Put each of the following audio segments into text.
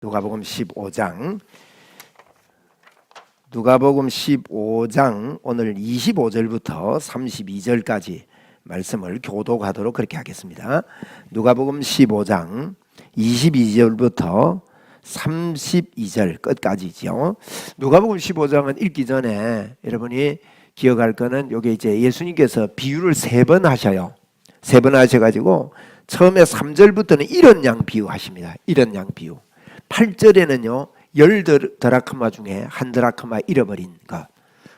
누가복음 15장 오늘 25절부터 32절까지 말씀을 교독하도록 그렇게 하겠습니다. 누가복음 15장 22절부터 32절 끝까지죠. 누가복음 15장은 읽기 전에 여러분이 기억할 거는 여기 이제 예수님께서 비유를 3번 하셔요. 3번 하셔가지고 처음에 3절부터는 이런 양 비유하십니다. 이런 양 비유. 8절에는요 10드라크마 중에 1드라크마 잃어버린 것.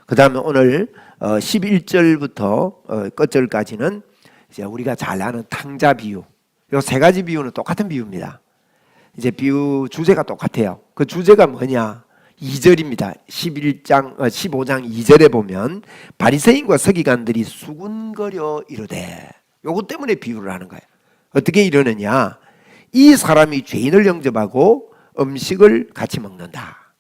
그 다음에 오늘 11절부터 끝절까지는 이제 우리가 잘 아는 탕자 비유. 이 3가지 비유는 똑같은 비유입니다. 이제 비유 주제가 똑같아요. 그 주제가 뭐냐? 2절입니다. 15장 2절에 보면 바리새인과 서기관들이 수군거려 이르되, 요것 때문에 비유를 하는 거예요. 어떻게 이러느냐? 이 사람이 죄인을 영접하고 음식을 같이 먹는다.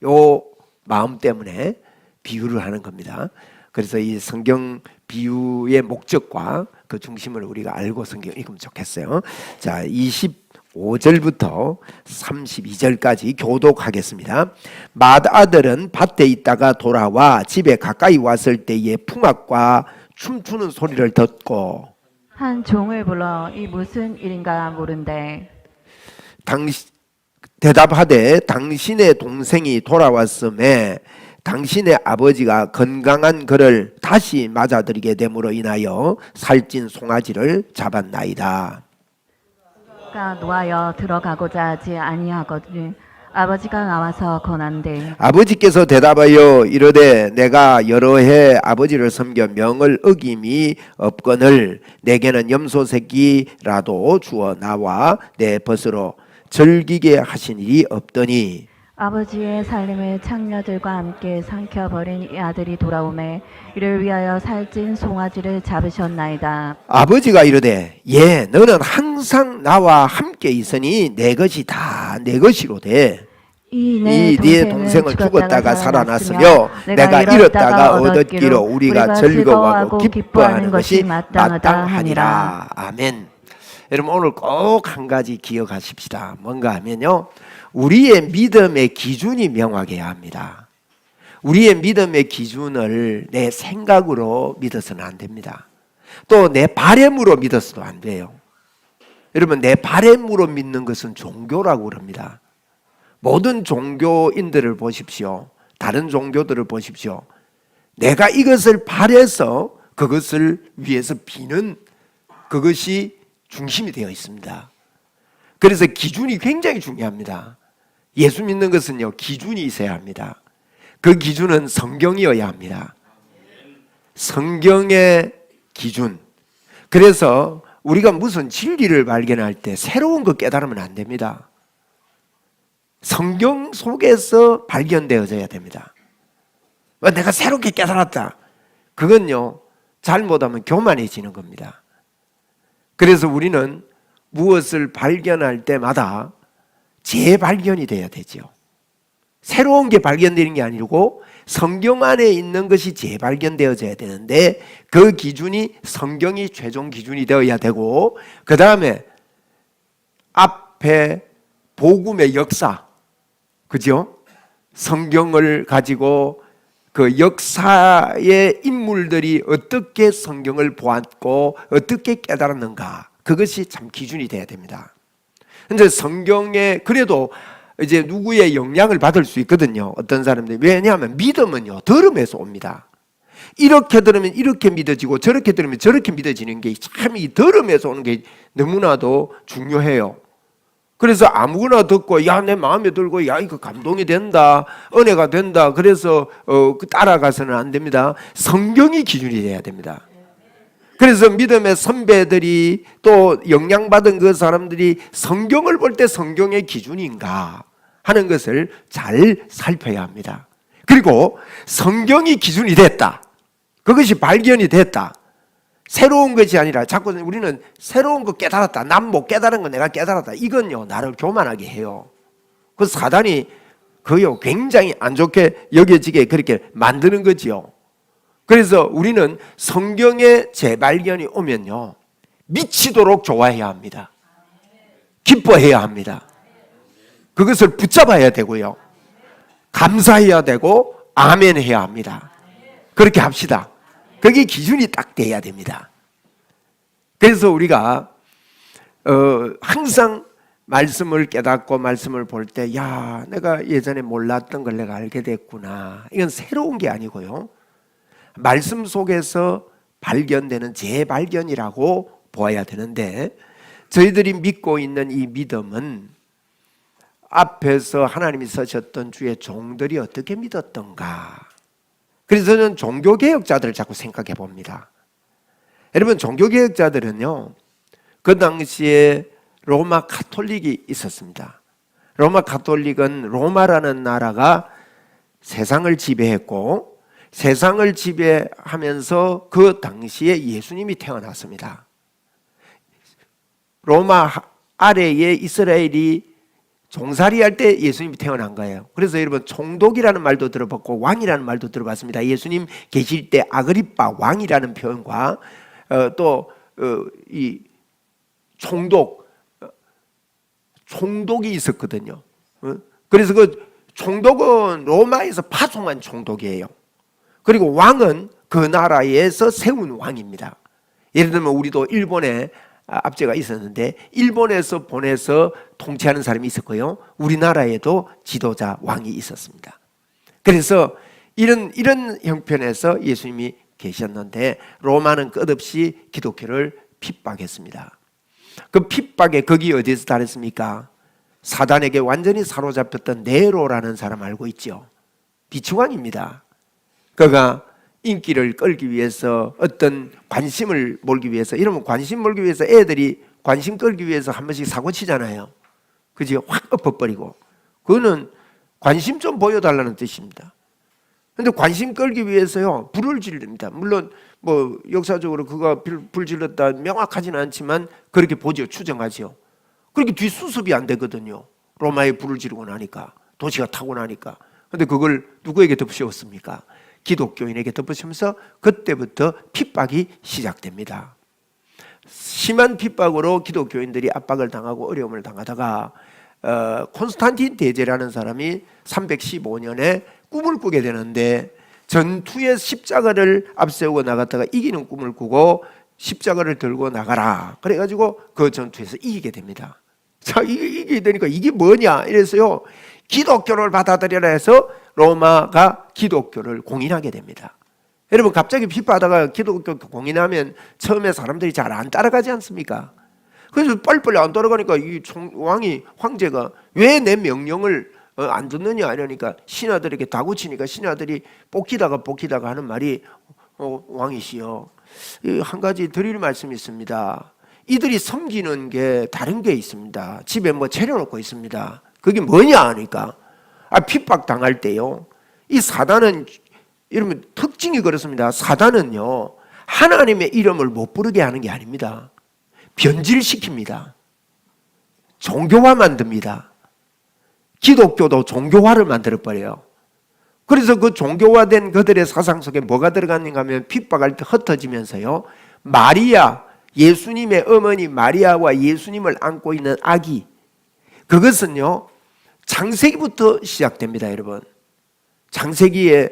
요 마음 때문에 비유를 하는 겁니다. 그래서 이 성경 비유의 목적과 그 중심을 우리가 알고 성경 읽으면 좋겠어요. 자, 25절부터 32절까지 교독하겠습니다. 맏아들은 밭에 있다가 돌아와 집에 가까이 왔을 때에 풍악과 춤추는 소리를 듣고 한 종을 불러 이 무슨 일인가 물은데 대답하되 당신의 동생이 돌아왔음에 당신의 아버지가 건강한 그를 다시 맞아들이게 됨으로 인하여 살찐 송아지를 잡았나이다. 그가 노하여 들어가고자 하지 아니하거든 아버지가 나와서 권한대. 아버지께서 대답하여 이르되 내가 여러 해 아버지를 섬겨 명을 어김이 없거늘 내게는 염소 새끼라도 주어 나와 내 벗으로 즐기게 하신 일이 없더니 아버지의 살림을 창녀들과 함께 삼켜버린 이 아들이 돌아오매 이를 위하여 살찐 송아지를 잡으셨나이다. 아버지가 이르되 예 너는 항상 나와 함께 있으니 내 것이 다 내 것이로되 이 네 동생은 죽었다가 살아났으며 내가 잃었다가 얻었기로 우리가 즐거워하고 기뻐하는 것이 마땅하니라. 아멘. 여러분 오늘 꼭 한 가지 기억하십시다. 뭔가 하면요, 우리의 믿음의 기준이 명확해야 합니다. 우리의 믿음의 기준을 내 생각으로 믿어서는 안 됩니다. 또 내 바램으로 믿어서도 안 돼요. 여러분 내 바램으로 믿는 것은 종교라고 그럽니다. 모든 종교인들을 보십시오. 다른 종교들을 보십시오. 내가 이것을 바래서 그것을 위해서 비는 그것이 중심이 되어 있습니다. 그래서 기준이 굉장히 중요합니다. 예수 믿는 것은요 기준이 있어야 합니다. 그 기준은 성경이어야 합니다. 성경의 기준. 그래서 우리가 무슨 진리를 발견할 때 새로운 거 깨달으면 안 됩니다. 성경 속에서 발견되어져야 됩니다. 내가 새롭게 깨달았다. 그건요 잘못하면 교만해지는 겁니다. 그래서 우리는 무엇을 발견할 때마다 재발견이 돼야 되죠. 새로운 게 발견되는 게 아니고 성경 안에 있는 것이 재발견되어져야 되는데 그 기준이 성경이 최종 기준이 되어야 되고, 그 다음에 앞에 복음의 역사, 그죠? 성경을 가지고 그 역사의 인물들이 어떻게 성경을 보았고 어떻게 깨달았는가, 그것이 참 기준이 돼야 됩니다. 근데 성경에 그래도 이제 누구의 영향을 받을 수 있거든요. 어떤 사람들이. 왜냐하면 믿음은요 들음에서 옵니다. 이렇게 들으면 이렇게 믿어지고 저렇게 들으면 저렇게 믿어지는 게 참 이 들음에서 오는 게 너무나도 중요해요. 그래서 아무거나 듣고 야 내 마음에 들고 야 이거 감동이 된다, 은혜가 된다, 그래서 따라가서는 안 됩니다. 성경이 기준이 돼야 됩니다. 그래서 믿음의 선배들이 또 영향받은 그 사람들이 성경을 볼 때 성경의 기준인가 하는 것을 잘 살펴야 합니다. 그리고 성경이 기준이 됐다, 그것이 발견이 됐다, 새로운 것이 아니라 자꾸 우리는 새로운 거 깨달았다, 난 못 깨달은 거 내가 깨달았다, 이건요 나를 교만하게 해요. 그 사단이 그요 굉장히 안 좋게 여겨지게 그렇게 만드는 거지요. 그래서 우리는 성경의 재발견이 오면요 미치도록 좋아해야 합니다. 기뻐해야 합니다. 그것을 붙잡아야 되고요. 감사해야 되고 아멘 해야 합니다. 그렇게 합시다. 그게 기준이 딱 돼야 됩니다. 그래서 우리가 항상 말씀을 깨닫고 말씀을 볼 때, 야, 내가 예전에 몰랐던 걸 내가 알게 됐구나. 이건 새로운 게 아니고요. 말씀 속에서 발견되는 재발견이라고 보아야 되는데, 저희들이 믿고 있는 이 믿음은 앞에서 하나님이 쓰셨던 주의 종들이 어떻게 믿었던가. 그래서 저는 종교개혁자들을 자꾸 생각해 봅니다. 여러분, 종교개혁자들은요, 그 당시에 로마 가톨릭이 있었습니다. 로마 가톨릭은 로마라는 나라가 세상을 지배했고, 세상을 지배하면서 그 당시에 예수님이 태어났습니다. 로마 아래에 이스라엘이 종살이할 때 예수님이 태어난 거예요. 그래서 여러분, 총독이라는 말도 들어봤고 왕이라는 말도 들어봤습니다. 예수님 계실 때 아그리빠 왕이라는 표현과 또 이 총독이 있었거든요. 그래서 그 총독은 로마에서 파송한 총독이에요. 그리고 왕은 그 나라에서 세운 왕입니다. 예를 들면 우리도 일본에 압제가 있었는데 일본에서 보내서 통치하는 사람이 있었고요. 우리나라에도 지도자 왕이 있었습니다. 그래서 이런 형편에서 예수님이 계셨는데 로마는 끝없이 기독교를 핍박했습니다. 그 핍박에 거기 어디에서 달했습니까? 사단에게 완전히 사로잡혔던 네로라는 사람 알고 있죠? 비추왕입니다. 그가 인기를 끌기 위해서 어떤 관심을 몰기 위해서, 이러면 관심 몰기 위해서 애들이 관심 끌기 위해서 한 번씩 사고 치잖아요. 그지? 확 엎어버리고. 그거는 관심 좀 보여달라는 뜻입니다. 그런데 관심 끌기 위해서요, 불을 지릅니다. 물론 뭐 역사적으로 그가 불 질렀다 명확하지는 않지만 그렇게 보죠. 추정하죠. 그렇게 뒷수습이 안 되거든요. 로마에 불을 지르고 나니까, 도시가 타고 나니까. 그런데 그걸 누구에게 덮으셨습니까? 기독교인에게 덮으시면서 그때부터 핍박이 시작됩니다. 심한 핍박으로 기독교인들이 압박을 당하고 어려움을 당하다가 콘스탄틴 대제라는 사람이 315년에 꿈을 꾸게 되는데, 전투에 십자가를 앞세우고 나갔다가 이기는 꿈을 꾸고 십자가를 들고 나가라. 그래가지고 그 전투에서 이기게 됩니다. 자, 이기게 되니까 이게 뭐냐 이래서요, 기독교를 받아들여라 해서 로마가 기독교를 공인하게 됩니다. 여러분, 갑자기 핍박하다가 기독교 공인하면 처음에 사람들이 잘 안 따라가지 않습니까? 그래서 빨리빨리 안 따라가니까 이 황제가 왜 내 명령을 안 듣느냐 이러니까 신하들에게 다구치니까 신하들이 뽑히다가 하는 말이, 왕이시여, 한 가지 드릴 말씀이 있습니다. 이들이 섬기는 게 다른 게 있습니다. 집에 뭐 차려놓고 있습니다. 그게 뭐냐 하니까, 핍박 당할 때요, 이 사단은, 이러면 특징이 그렇습니다. 사단은요, 하나님의 이름을 못 부르게 하는 게 아닙니다. 변질시킵니다. 종교화 만듭니다. 기독교도 종교화를 만들어버려요. 그래서 그 종교화된 그들의 사상 속에 뭐가 들어갔는가 하면, 핍박할 때 흩어지면서요, 마리아, 예수님의 어머니 마리아와 예수님을 안고 있는 아기, 그것은요 창세기부터 시작됩니다. 여러분, 창세기에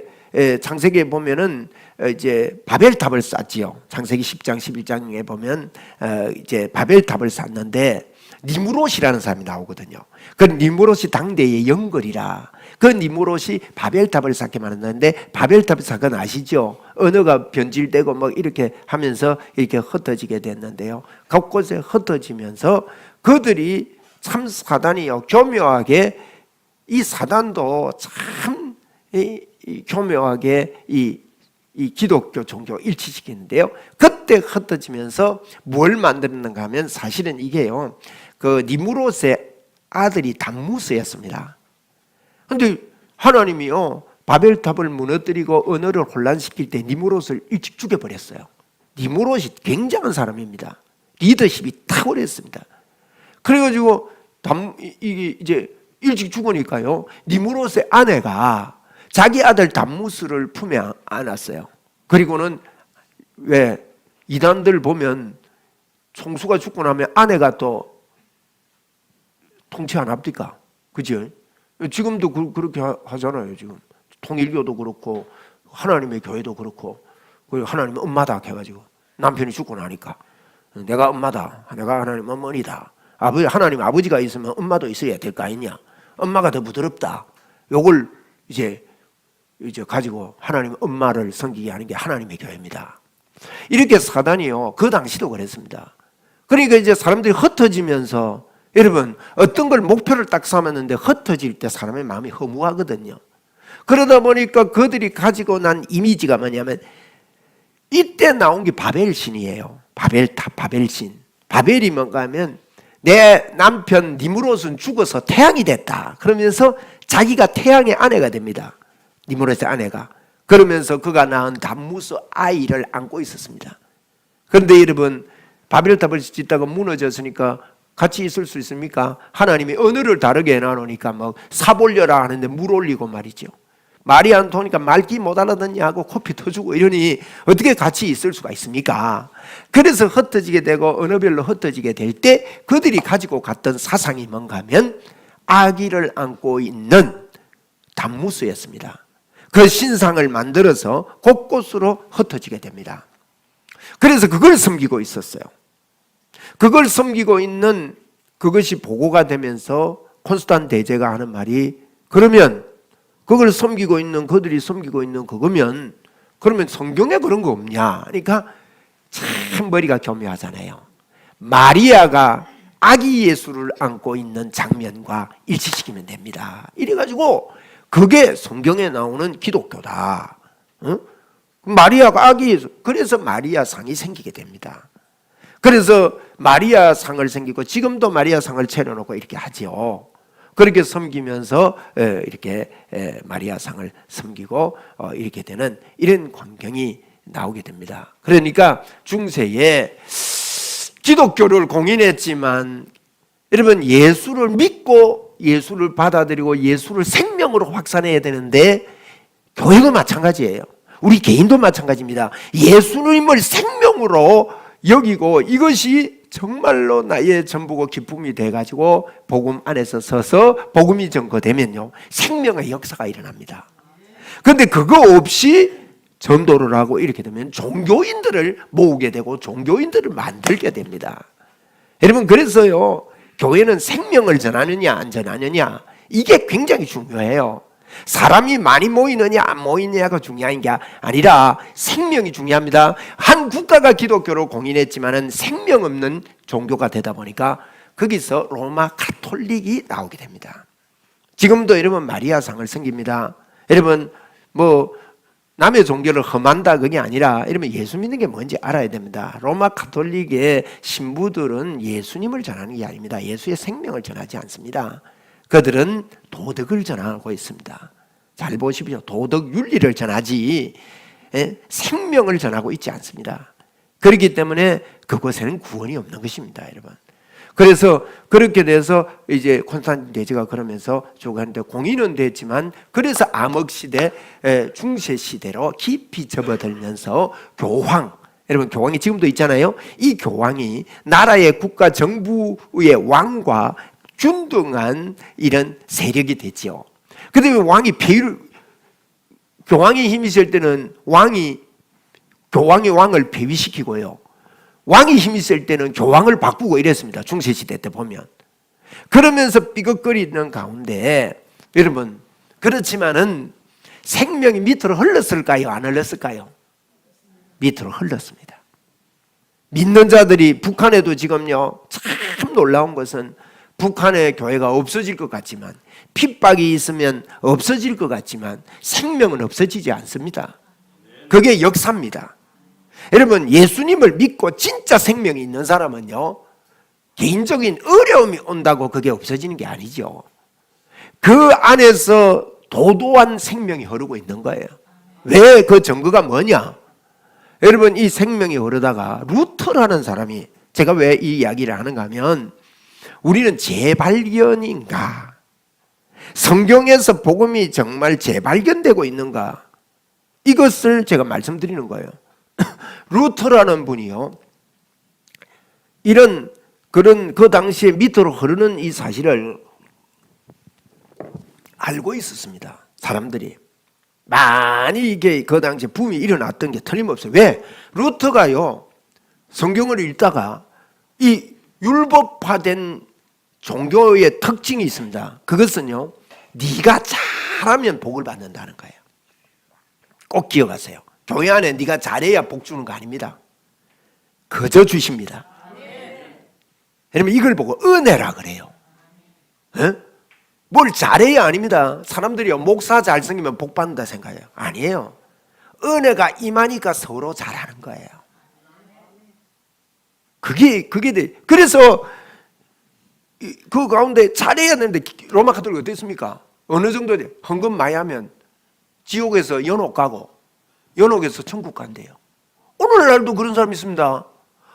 보면은 이제 바벨탑을 쌓지요. 창세기 10장 11장에 보면 이제 바벨탑을 쌓는데 니무롯이라는 사람이 나오거든요. 그 니무롯이 당대의 영걸이라 그 니무롯이 바벨탑을 쌓게 만드는데, 바벨탑 사건 아시죠? 언어가 변질되고 막 이렇게 하면서 이렇게 흩어지게 됐는데요, 곳곳에 흩어지면서 그들이 참 사단이요, 교묘하게, 이 사단도 참 교묘하게 이 기독교 종교 일치시키는데요, 그때 흩어지면서 뭘 만들었는가 하면, 사실은 이게요, 그 니무롯의 아들이 담무스였습니다. 그런데 하나님이요, 바벨탑을 무너뜨리고 언어를 혼란시킬 때 니무롯을 일찍 죽여버렸어요. 니무롯이 굉장한 사람입니다. 리더십이 탁월했습니다. 그래가지고 이게 이제 일찍 죽으니까요, 니무롯의 아내가 자기 아들 담무스를 품에 안았어요. 그리고는 왜 이단들 보면 총수가 죽고 나면 아내가 또 통치 안 합니까? 그죠? 지금도 그렇게 하잖아요. 지금 통일교도 그렇고 하나님의 교회도 그렇고 하나님은 엄마다 해가지고 남편이 죽고 나니까 내가 엄마다, 내가 하나님 어머니다. 하나님 아버지가 있으면 엄마도 있어야 될 거 아니냐? 엄마가 더 부드럽다. 요걸 이제 가지고 하나님 엄마를 섬기게 하는 게 하나님의 교회입니다. 이렇게 사단이요, 그 당시도 그랬습니다. 그러니까 이제 사람들이 흩어지면서, 여러분 어떤 걸 목표를 딱 삼았는데 흩어질 때 사람의 마음이 허무하거든요. 그러다 보니까 그들이 가지고 난 이미지가 뭐냐면, 이때 나온 게 바벨신이에요. 바벨탑, 바벨신. 바벨이 뭔가 하면 내 남편 니무롯은 죽어서 태양이 됐다 그러면서 자기가 태양의 아내가 됩니다. 니무롯의 아내가. 그러면서 그가 낳은 담무스 아이를 안고 있었습니다. 그런데 여러분, 바벨탑을 짓다가 무너졌으니까 같이 있을 수 있습니까? 하나님이 언어를 다르게 해놔놓으니까 막 사볼려라 하는데 물 올리고 말이죠. 말이 안 통하니까 말귀 못 알아듣냐 하고 코피 터주고 이러니 어떻게 같이 있을 수가 있습니까? 그래서 흩어지게 되고 언어별로 흩어지게 될 때 그들이 가지고 갔던 사상이 뭔가 하면 아기를 안고 있는 담무스였습니다. 그 신상을 만들어서 곳곳으로 흩어지게 됩니다. 그래서 그걸 섬기고 있었어요. 그걸 섬기고 있는 그것이 보고가 되면서 콘스탄 대제가 하는 말이, 그러면 그걸 섬기고 있는, 그들이 섬기고 있는 그거면 그러면 성경에 그런 거 없냐? 그러니까 참 머리가 교묘하잖아요. 마리아가 아기 예수를 안고 있는 장면과 일치시키면 됩니다. 이래가지고 그게 성경에 나오는 기독교다. 마리아가 아기 예수, 그래서 마리아 상이 생기게 됩니다. 그래서 마리아 상을 생기고 지금도 마리아 상을 차려놓고 이렇게 하지요. 그렇게 섬기면서 이렇게 마리아 상을 섬기고 이렇게 되는 이런 광경이 나오게 됩니다. 그러니까 중세에 기독교를 공인했지만 여러분, 예수를 믿고 예수를 받아들이고 예수를 생명으로 확산해야 되는데, 교회도 마찬가지예요. 우리 개인도 마찬가지입니다. 예수님을 생명으로 여기고 이것이 정말로 나의 전부고 기쁨이 돼가지고 복음 안에서 서서 복음이 전거되면요, 생명의 역사가 일어납니다. 그런데 그거 없이 전도를 하고 이렇게 되면 종교인들을 모으게 되고 종교인들을 만들게 됩니다. 여러분, 그래서요, 교회는 생명을 전하느냐 안 전하느냐, 이게 굉장히 중요해요. 사람이 많이 모이느냐 안 모이느냐가 중요한 게 아니라 생명이 중요합니다. 한 국가가 기독교를 공인했지만은 생명 없는 종교가 되다 보니까 거기서 로마 가톨릭이 나오게 됩니다. 지금도 여러분 마리아상을 섬깁니다. 여러분 뭐 남의 종교를 험한다 그게 아니라 여러분 예수 믿는 게 뭔지 알아야 됩니다. 로마 가톨릭의 신부들은 예수님을 전하는 게 아닙니다. 예수의 생명을 전하지 않습니다. 그들은 도덕을 전하고 있습니다. 잘 보십시오. 도덕 윤리를 전하지 생명을 전하고 있지 않습니다. 그렇기 때문에 그곳에는 구원이 없는 것입니다, 여러분. 그래서 그렇게 돼서 이제 콘스탄틴 대제가 그러면서 죽었는데 공인은 됐지만, 그래서 암흑시대, 중세시대로 깊이 접어들면서 교황, 여러분 교황이 지금도 있잖아요. 이 교황이 나라의 국가 정부의 왕과 균등한 이런 세력이 됐죠. 그런데 왕이 교황이 힘이 있을 때는 교황이 왕을 폐위시키고요, 왕이 힘이 있을 때는 교황을 바꾸고 이랬습니다. 중세시대 때 보면. 그러면서 삐걱거리는 가운데 여러분, 그렇지만은 생명이 밑으로 흘렀을까요? 안 흘렀을까요? 밑으로 흘렀습니다. 믿는 자들이, 북한에도 지금요, 참 놀라운 것은 북한의 교회가 없어질 것 같지만, 핍박이 있으면 없어질 것 같지만 생명은 없어지지 않습니다. 그게 역사입니다. 여러분, 예수님을 믿고 진짜 생명이 있는 사람은요, 개인적인 어려움이 온다고 그게 없어지는 게 아니죠. 그 안에서 도도한 생명이 흐르고 있는 거예요. 왜? 그 증거가 뭐냐? 여러분, 이 생명이 흐르다가 루터라는 사람이, 제가 왜 이 이야기를 하는가 하면, 우리는 재발견인가? 성경에서 복음이 정말 재발견되고 있는가? 이것을 제가 말씀드리는 거예요. 루터라는 분이요, 그런 그 당시에 밑으로 흐르는 이 사실을 알고 있었습니다. 사람들이 많이 이게 그 당시에 붐이 일어났던 게 틀림없어요. 왜? 루터가요 성경을 읽다가 이 율법화된 종교의 특징이 있습니다. 그것은요 네가 잘하면 복을 받는다는 거예요. 꼭 기억하세요. 교회 안에 네가 잘해야 복 주는 거 아닙니다. 거저 주십니다. 여러분 이걸 보고 은혜라 그래요. 에? 뭘 잘해야 아닙니다. 사람들이 목사 잘생기면 복 받는다 생각해요. 아니에요. 은혜가 임하니까 서로 잘하는 거예요. 그게 돼. 그래서 그 가운데 잘해야 되는데 로마 카톨릭 어땠습니까? 어느 정도 돼? 헌금 많이 하면 지옥에서 연옥 가고 연옥에서 천국 간대요. 오늘날도 그런 사람이 있습니다.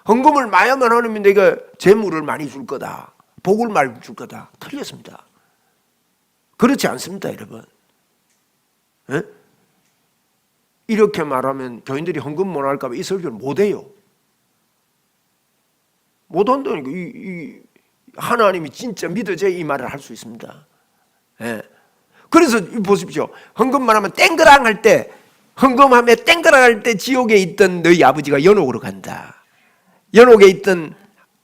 헌금을 많이 하면 하나님이 내가 재물을 많이 줄 거다, 복을 많이 줄 거다. 틀렸습니다. 그렇지 않습니다, 여러분. 에? 이렇게 말하면 교인들이 헌금 못 할까 봐 이 설교를 못 해요. 못 한다니까. 하나님이 진짜 믿어져야 이 말을 할 수 있습니다. 예. 그래서 보십시오. 헌금만 하면 땡그랑 할 때, 헌금하면 땡그랑 할 때 지옥에 있던 너희 아버지가 연옥으로 간다. 연옥에 있던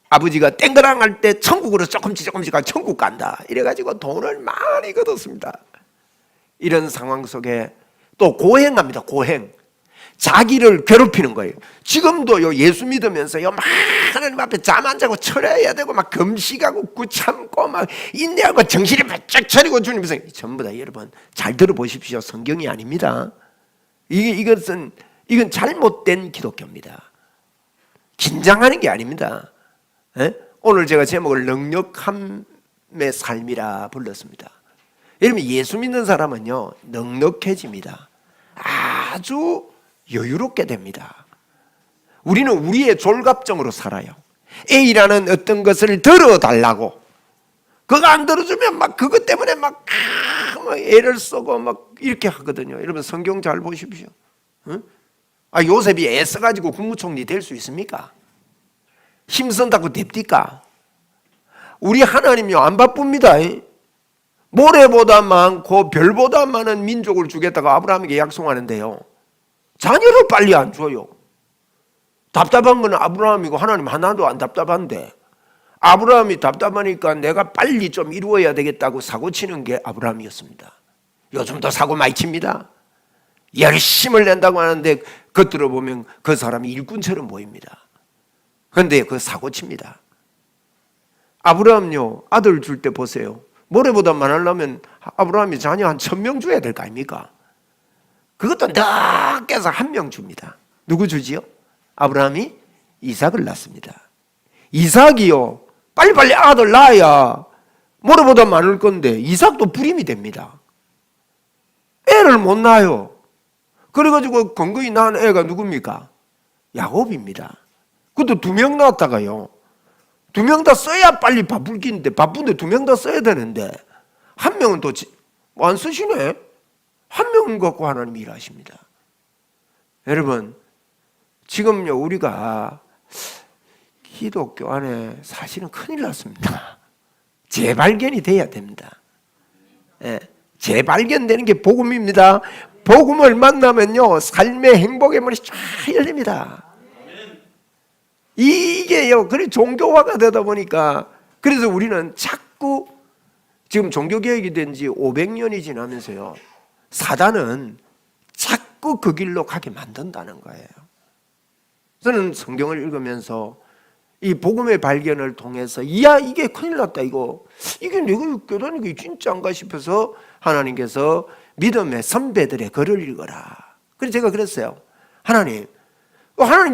아버지가 땡그랑 할 때 천국으로 조금씩 가 천국 간다. 이래가지고 돈을 많이 거뒀습니다. 이런 상황 속에 또 고행합니다. 고행. 자기를 괴롭히는 거예요. 지금도요 예수 믿으면서요 막 하나님 앞에 잠 안 자고 철회해야 되고 막 금식하고 구참고 막 인내하고 정신을 바짝 차리고 주님께서 전부 다 여러분 잘 들어보십시오. 성경이 아닙니다. 이건 잘못된 기독교입니다. 긴장하는 게 아닙니다. 에? 오늘 제가 제목을 넉넉함의 삶이라 불렀습니다. 여러분 예수 믿는 사람은요 넉넉해집니다. 아주 여유롭게 됩니다. 우리는 우리의 졸갑정으로 살아요. A라는 어떤 것을 들어달라고 그거 안 들어주면 막 그것 때문에 막 애를 쓰고 막 이렇게 하거든요. 여러분 성경 잘 보십시오. 응? 요셉이 애써가지고 국무총리 될 수 있습니까? 힘쓴다고 됩니까? 우리 하나님요 안 바쁩니다. 모래보다 많고 별보다 많은 민족을 주겠다고 아브라함에게 약속하는데요 자녀를 빨리 안 줘요. 답답한 건 아브라함이고 하나님 하나도 안 답답한데 아브라함이 답답하니까 내가 빨리 좀 이루어야 되겠다고 사고치는 게 아브라함이었습니다. 요즘도 사고 많이 칩니다. 열심을 낸다고 하는데 겉으로 보면 그 사람이 일꾼처럼 보입니다. 그런데 그 사고칩니다. 아브라함요 아들 줄 때 보세요. 모래보다 많으려면 아브라함이 자녀 한 1000명 줘야 될 거 아닙니까? 그것도 늦게서 1명 줍니다. 누구 주지요? 아브라함이 이삭을 낳습니다. 이삭이요 빨리빨리 아들 낳아야 모래보다 많을 건데 이삭도 불임이 됩니다. 애를 못 낳아요. 그래가지고 건거이 낳은 애가 누굽니까? 야곱입니다. 그것도 2명 낳았다가요 2명 다 써야 빨리 바쁠 긴데 바쁜데 2명 다 써야 되는데 1명은 또 안 쓰시네. 1명 갖고 하나님이 일하십니다. 여러분 지금요 우리가 기독교 안에 사실은 큰일 났습니다. 재발견이 돼야 됩니다. 예, 재발견되는 게 복음입니다. 복음을 만나면요 삶의 행복의 문이 쫙 열립니다. 이게요 그래 종교화가 되다 보니까 그래서 우리는 자꾸 지금 종교개혁이 된 지 500년이 지나면서요 사단은 자꾸 그 길로 가게 만든다는 거예요. 저는 성경을 읽으면서 이 복음의 발견을 통해서 이야 이게 큰일 났다 이게 내가 교단이 게 진짜인가 싶어서 하나님께서 믿음의 선배들의 글을 읽어라. 그래서 제가 그랬어요. 하나님이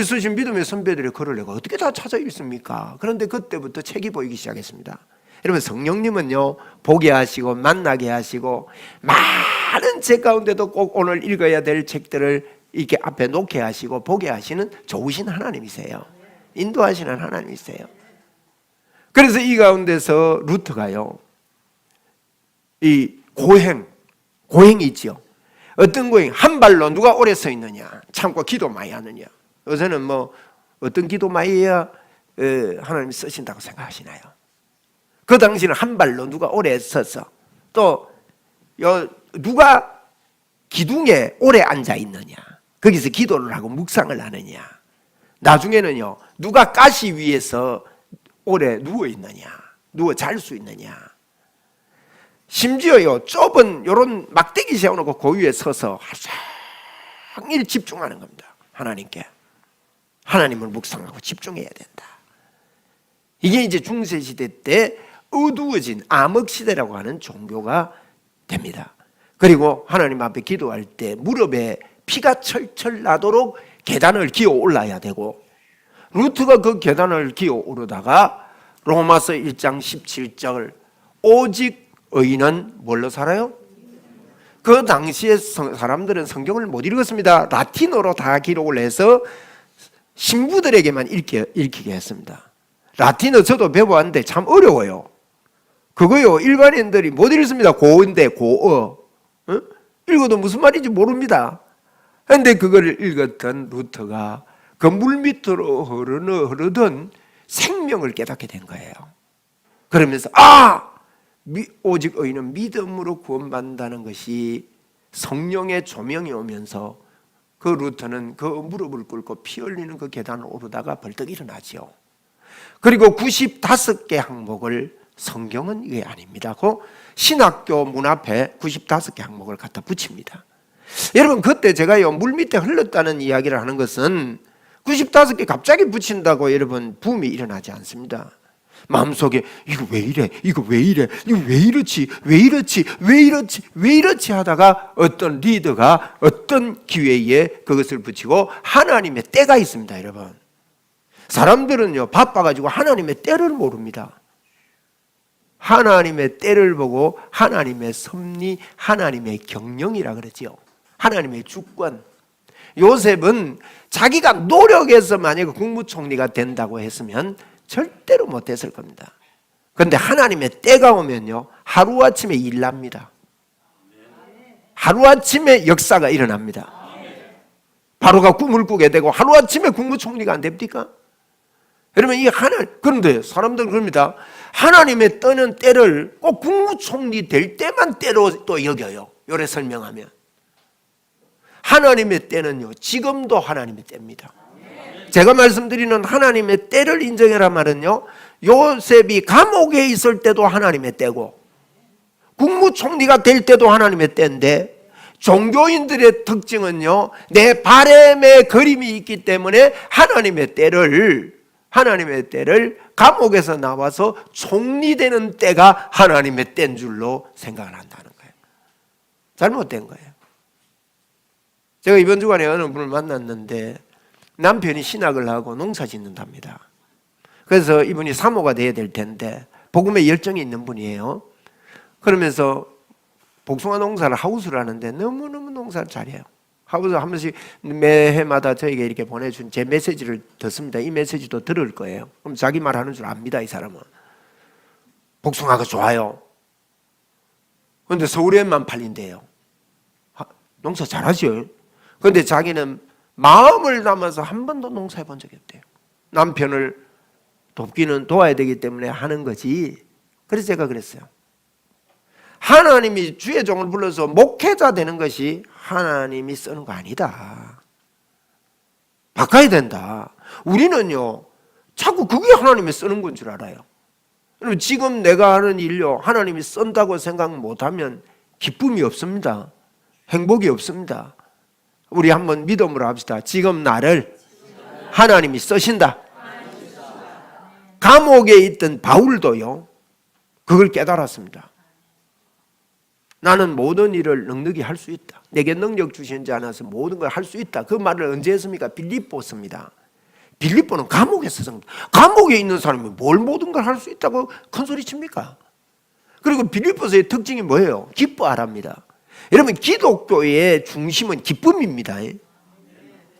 쓰신 믿음의 선배들의 글을 내가 어떻게 다 찾아 읽습니까? 그런데 그때부터 책이 보이기 시작했습니다. 여러분 성령님은요 보게 하시고 만나게 하시고 많은 책 가운데도 꼭 오늘 읽어야 될 책들을 이렇게 앞에 놓게 하시고 보게 하시는 좋으신 하나님이세요. 인도하시는 하나님이세요. 그래서 이 가운데서 루터가요 이 고행이 있죠. 어떤 고행? 한 발로 누가 오래 서 있느냐, 참고 기도 많이 하느냐. 요새는 뭐 어떤 기도 많이 해야 하나님이 쓰신다고 생각하시나요? 그 당시는 한 발로 누가 오래 서서 또 누가 기둥에 오래 앉아 있느냐, 거기서 기도를 하고 묵상을 하느냐, 나중에는요 누가 가시 위에서 오래 누워 있느냐, 누워 잘 수 있느냐, 심지어요 좁은 요런 막대기 세워놓고 그 위에 서서 하루 종일 집중하는 겁니다. 하나님께, 하나님을 묵상하고 집중해야 된다. 이게 이제 중세시대 때 어두워진 암흑시대라고 하는 종교가 됩니다. 그리고 하나님 앞에 기도할 때 무릎에 피가 철철 나도록 계단을 기어 올라야 되고, 루트가 그 계단을 기어 오르다가 로마서 1장 17절 오직 의인은 뭘로 살아요? 그 당시에 사람들은 성경을 못 읽었습니다. 라틴어로 다 기록을 해서 신부들에게만 읽히게 했습니다. 라틴어 저도 배워왔는데 참 어려워요. 그거요 일반인들이 못 읽습니다. 고어인데 고어, 읽어도 무슨 말인지 모릅니다. 그런데 그걸 읽었던 루터가 그 물 밑으로 흐르던 생명을 깨닫게 된 거예요. 그러면서 오직 의인은 믿음으로 구원받는다는 것이 성령의 조명이 오면서 그 루터는 그 무릎을 꿇고 피 흘리는 그 계단을 오르다가 벌떡 일어나죠. 그리고 95개 항목을, 성경은 이게 아닙니다, 그 신학교 문 앞에 95개 항목을 갖다 붙입니다. 여러분 그때 제가요 물 밑에 흘렀다는 이야기를 하는 것은 95개 갑자기 붙인다고 여러분 붐이 일어나지 않습니다. 마음속에 이거 왜 이래, 이거 왜 이래, 이거 왜 이렇지, 왜 이렇지, 왜 이렇지, 왜 이렇지 하다가 어떤 리더가 어떤 기회에 그것을 붙이고, 하나님의 때가 있습니다. 여러분 사람들은요 바빠가지고 하나님의 때를 모릅니다. 하나님의 때를 보고 하나님의 섭리, 하나님의 경영이라 그러지요. 하나님의 주권. 요셉은 자기가 노력해서 만약에 국무총리가 된다고 했으면 절대로 못했을 겁니다. 그런데 하나님의 때가 오면요 하루아침에 일납니다. 하루아침에 역사가 일어납니다. 바로가 꿈을 꾸게 되고 하루아침에 국무총리가 안 됩니까? 여러분 이게 그런데 사람들은 그럽니다. 하나님의 떠는 때를 꼭 국무총리 될 때만 때로 또 여겨요. 요래 설명하면 하나님의 때는요 지금도 하나님의 때입니다. 제가 말씀드리는 하나님의 때를 인정해라 말은요, 요셉이 감옥에 있을 때도 하나님의 때고 국무총리가 될 때도 하나님의 때인데, 종교인들의 특징은요 내 바램의 그림이 있기 때문에 하나님의 때를 감옥에서 나와서 총리되는 때가 하나님의 때인 줄로 생각을 한다는 거예요. 잘못된 거예요. 제가 이번 주간에 어느 분을 만났는데 남편이 신학을 하고 농사 짓는답니다. 그래서 이분이 사모가 돼야 될 텐데 복음에 열정이 있는 분이에요. 그러면서 복숭아 농사를 하우스를 하는데 너무너무 농사를 잘해요. 하우스 한 번씩 매해마다 저에게 이렇게 보내준 제 메시지를 듣습니다. 이 메시지도 들을 거예요. 그럼 자기 말하는 줄 압니다. 이 사람은 복숭아가 좋아요. 그런데 서울에만 팔린대요. 농사 잘하죠. 그런데 자기는 마음을 담아서 한 번도 농사해 본 적이 없대요. 남편을 돕기는 도와야 되기 때문에 하는 거지. 그래서 제가 그랬어요. 하나님이 주의 종을 불러서 목회자 되는 것이 하나님이 쓰는 거 아니다. 바꿔야 된다. 우리는요 자꾸 그게 하나님이 쓰는 건 줄 알아요. 그럼 지금 내가 하는 일요 하나님이 쓴다고 생각 못하면 기쁨이 없습니다. 행복이 없습니다. 우리 한번 믿음으로 합시다. 지금 나를 하나님이 쓰신다. 감옥에 있던 바울도요 그걸 깨달았습니다. 나는 모든 일을 넉넉히 할 수 있다. 내게 능력 주신 자 안에서 모든 걸 할 수 있다. 그 말을 언제 했습니까? 빌립보습니다. 빌립보는 감옥에서 섭니다. 감옥에 있는 사람이 뭘 모든 걸 할 수 있다고 큰 소리 칩니까? 그리고 빌립보서의 특징이 뭐예요? 기뻐하랍니다. 여러분 기독교의 중심은 기쁨입니다.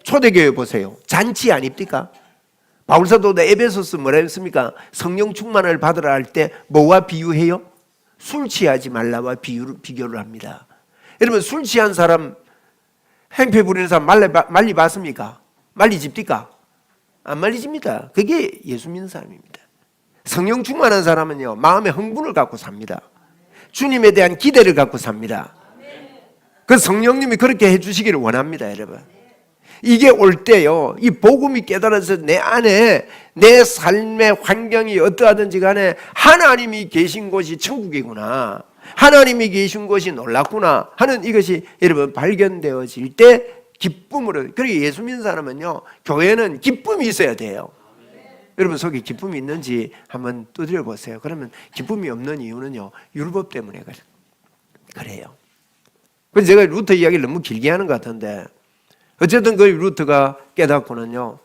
초대교회 보세요. 잔치 아닙니까? 바울사도도 에베소서 뭐라 했습니까? 성령 충만을 받으라 할 때 뭐와 비유해요? 술 취하지 말라와 비교를 합니다. 여러분 술 취한 사람, 행패 부리는 사람 말리 봤습니까? 말리 집니까? 안 말리집니다. 그게 예수 믿는 사람입니다. 성령 충만한 사람은요 마음의 흥분을 갖고 삽니다. 주님에 대한 기대를 갖고 삽니다. 그 성령님이 그렇게 해주시기를 원합니다, 여러분. 이게 올 때요, 이 복음이 깨달아서 내 안에 내 삶의 환경이 어떠하든지 간에 하나님이 계신 곳이 천국이구나, 하나님이 계신 곳이 놀랍구나 하는 이것이 여러분 발견되어질 때 기쁨으로. 그리고 예수 믿는 사람은요, 교회는 기쁨이 있어야 돼요. 여러분 속에 기쁨이 있는지 한번 두드려 보세요. 그러면 기쁨이 없는 이유는요, 율법 때문에 그래요. 그래서 제가 루터 이야기를 너무 길게 하는 것 같은데, 어쨌든 그 루터가 깨닫고는요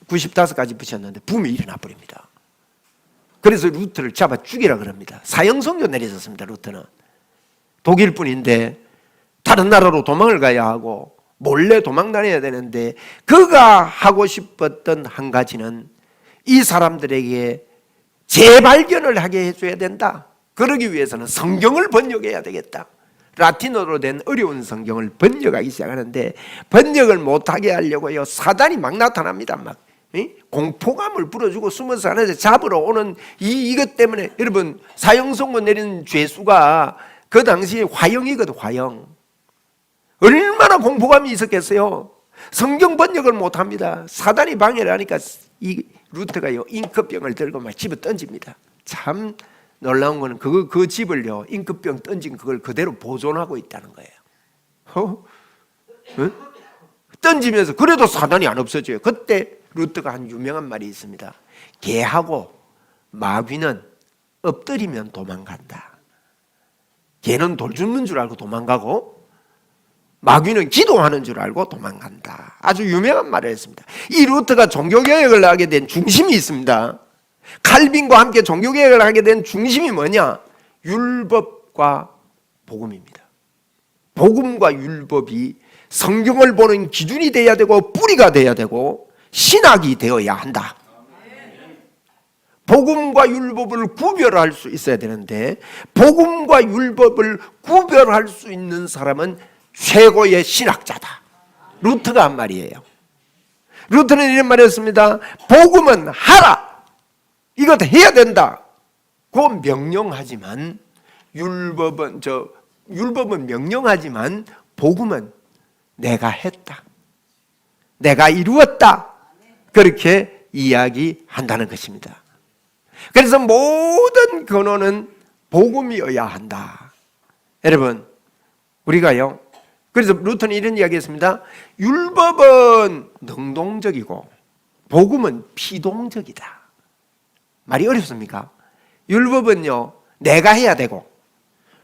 95가지 붙였는데 붐이 일어나 버립니다. 그래서 루터를 잡아 죽이라 그럽니다. 사형선고 내리셨습니다. 루터는 독일 분인데 다른 나라로 도망을 가야 하고 몰래 도망 다녀야 되는데, 그가 하고 싶었던 한 가지는 이 사람들에게 재발견을 하게 해줘야 된다. 그러기 위해서는 성경을 번역해야 되겠다. 라틴어로 된 어려운 성경을 번역하기 시작하는데, 번역을 못하게 하려고요 사단이 막 나타납니다. 막 공포감을 불어주고 숨어서 안에서 잡으러 오는 이것 때문에 여러분 사형선고 내린 죄수가 그 당시에 화형이거든. 화형. 얼마나 공포감이 있었겠어요. 성경 번역을 못합니다. 사단이 방해를 하니까 이 루터가요 잉크병을 들고 막 집어 던집니다. 참 놀라운 거는 그 집을요 잉크병 던진 그걸 그대로 보존하고 있다는 거예요. 응? 던지면서 그래도 사단이 안 없어져요. 그때 루터가 한 유명한 말이 있습니다. 개하고 마귀는 엎드리면 도망간다. 개는 돌 줍는 줄 알고 도망가고 마귀는 기도하는 줄 알고 도망간다. 아주 유명한 말을 했습니다. 이 루터가 종교개혁을 하게 된 중심이 있습니다. 칼빈과 함께 종교개혁을 하게 된 중심이 뭐냐? 율법과 복음입니다. 복음과 율법이 성경을 보는 기준이 되어야 되고 뿌리가 되어야 되고 신학이 되어야 한다. 복음과 율법을 구별할 수 있어야 되는데, 복음과 율법을 구별할 수 있는 사람은 최고의 신학자다. 루터가 한 말이에요. 루터는 이런 말이었습니다. 복음은 하라, 이것 해야 된다, 그 명령하지만 율법은 명령하지만 복음은 내가 했다, 내가 이루었다, 그렇게 이야기한다는 것입니다. 그래서 모든 근원은 복음이어야 한다. 여러분 우리가요, 그래서 루터는 이런 이야기했습니다. 율법은 능동적이고 복음은 피동적이다. 말이 어렵습니까? 율법은요 내가 해야 되고,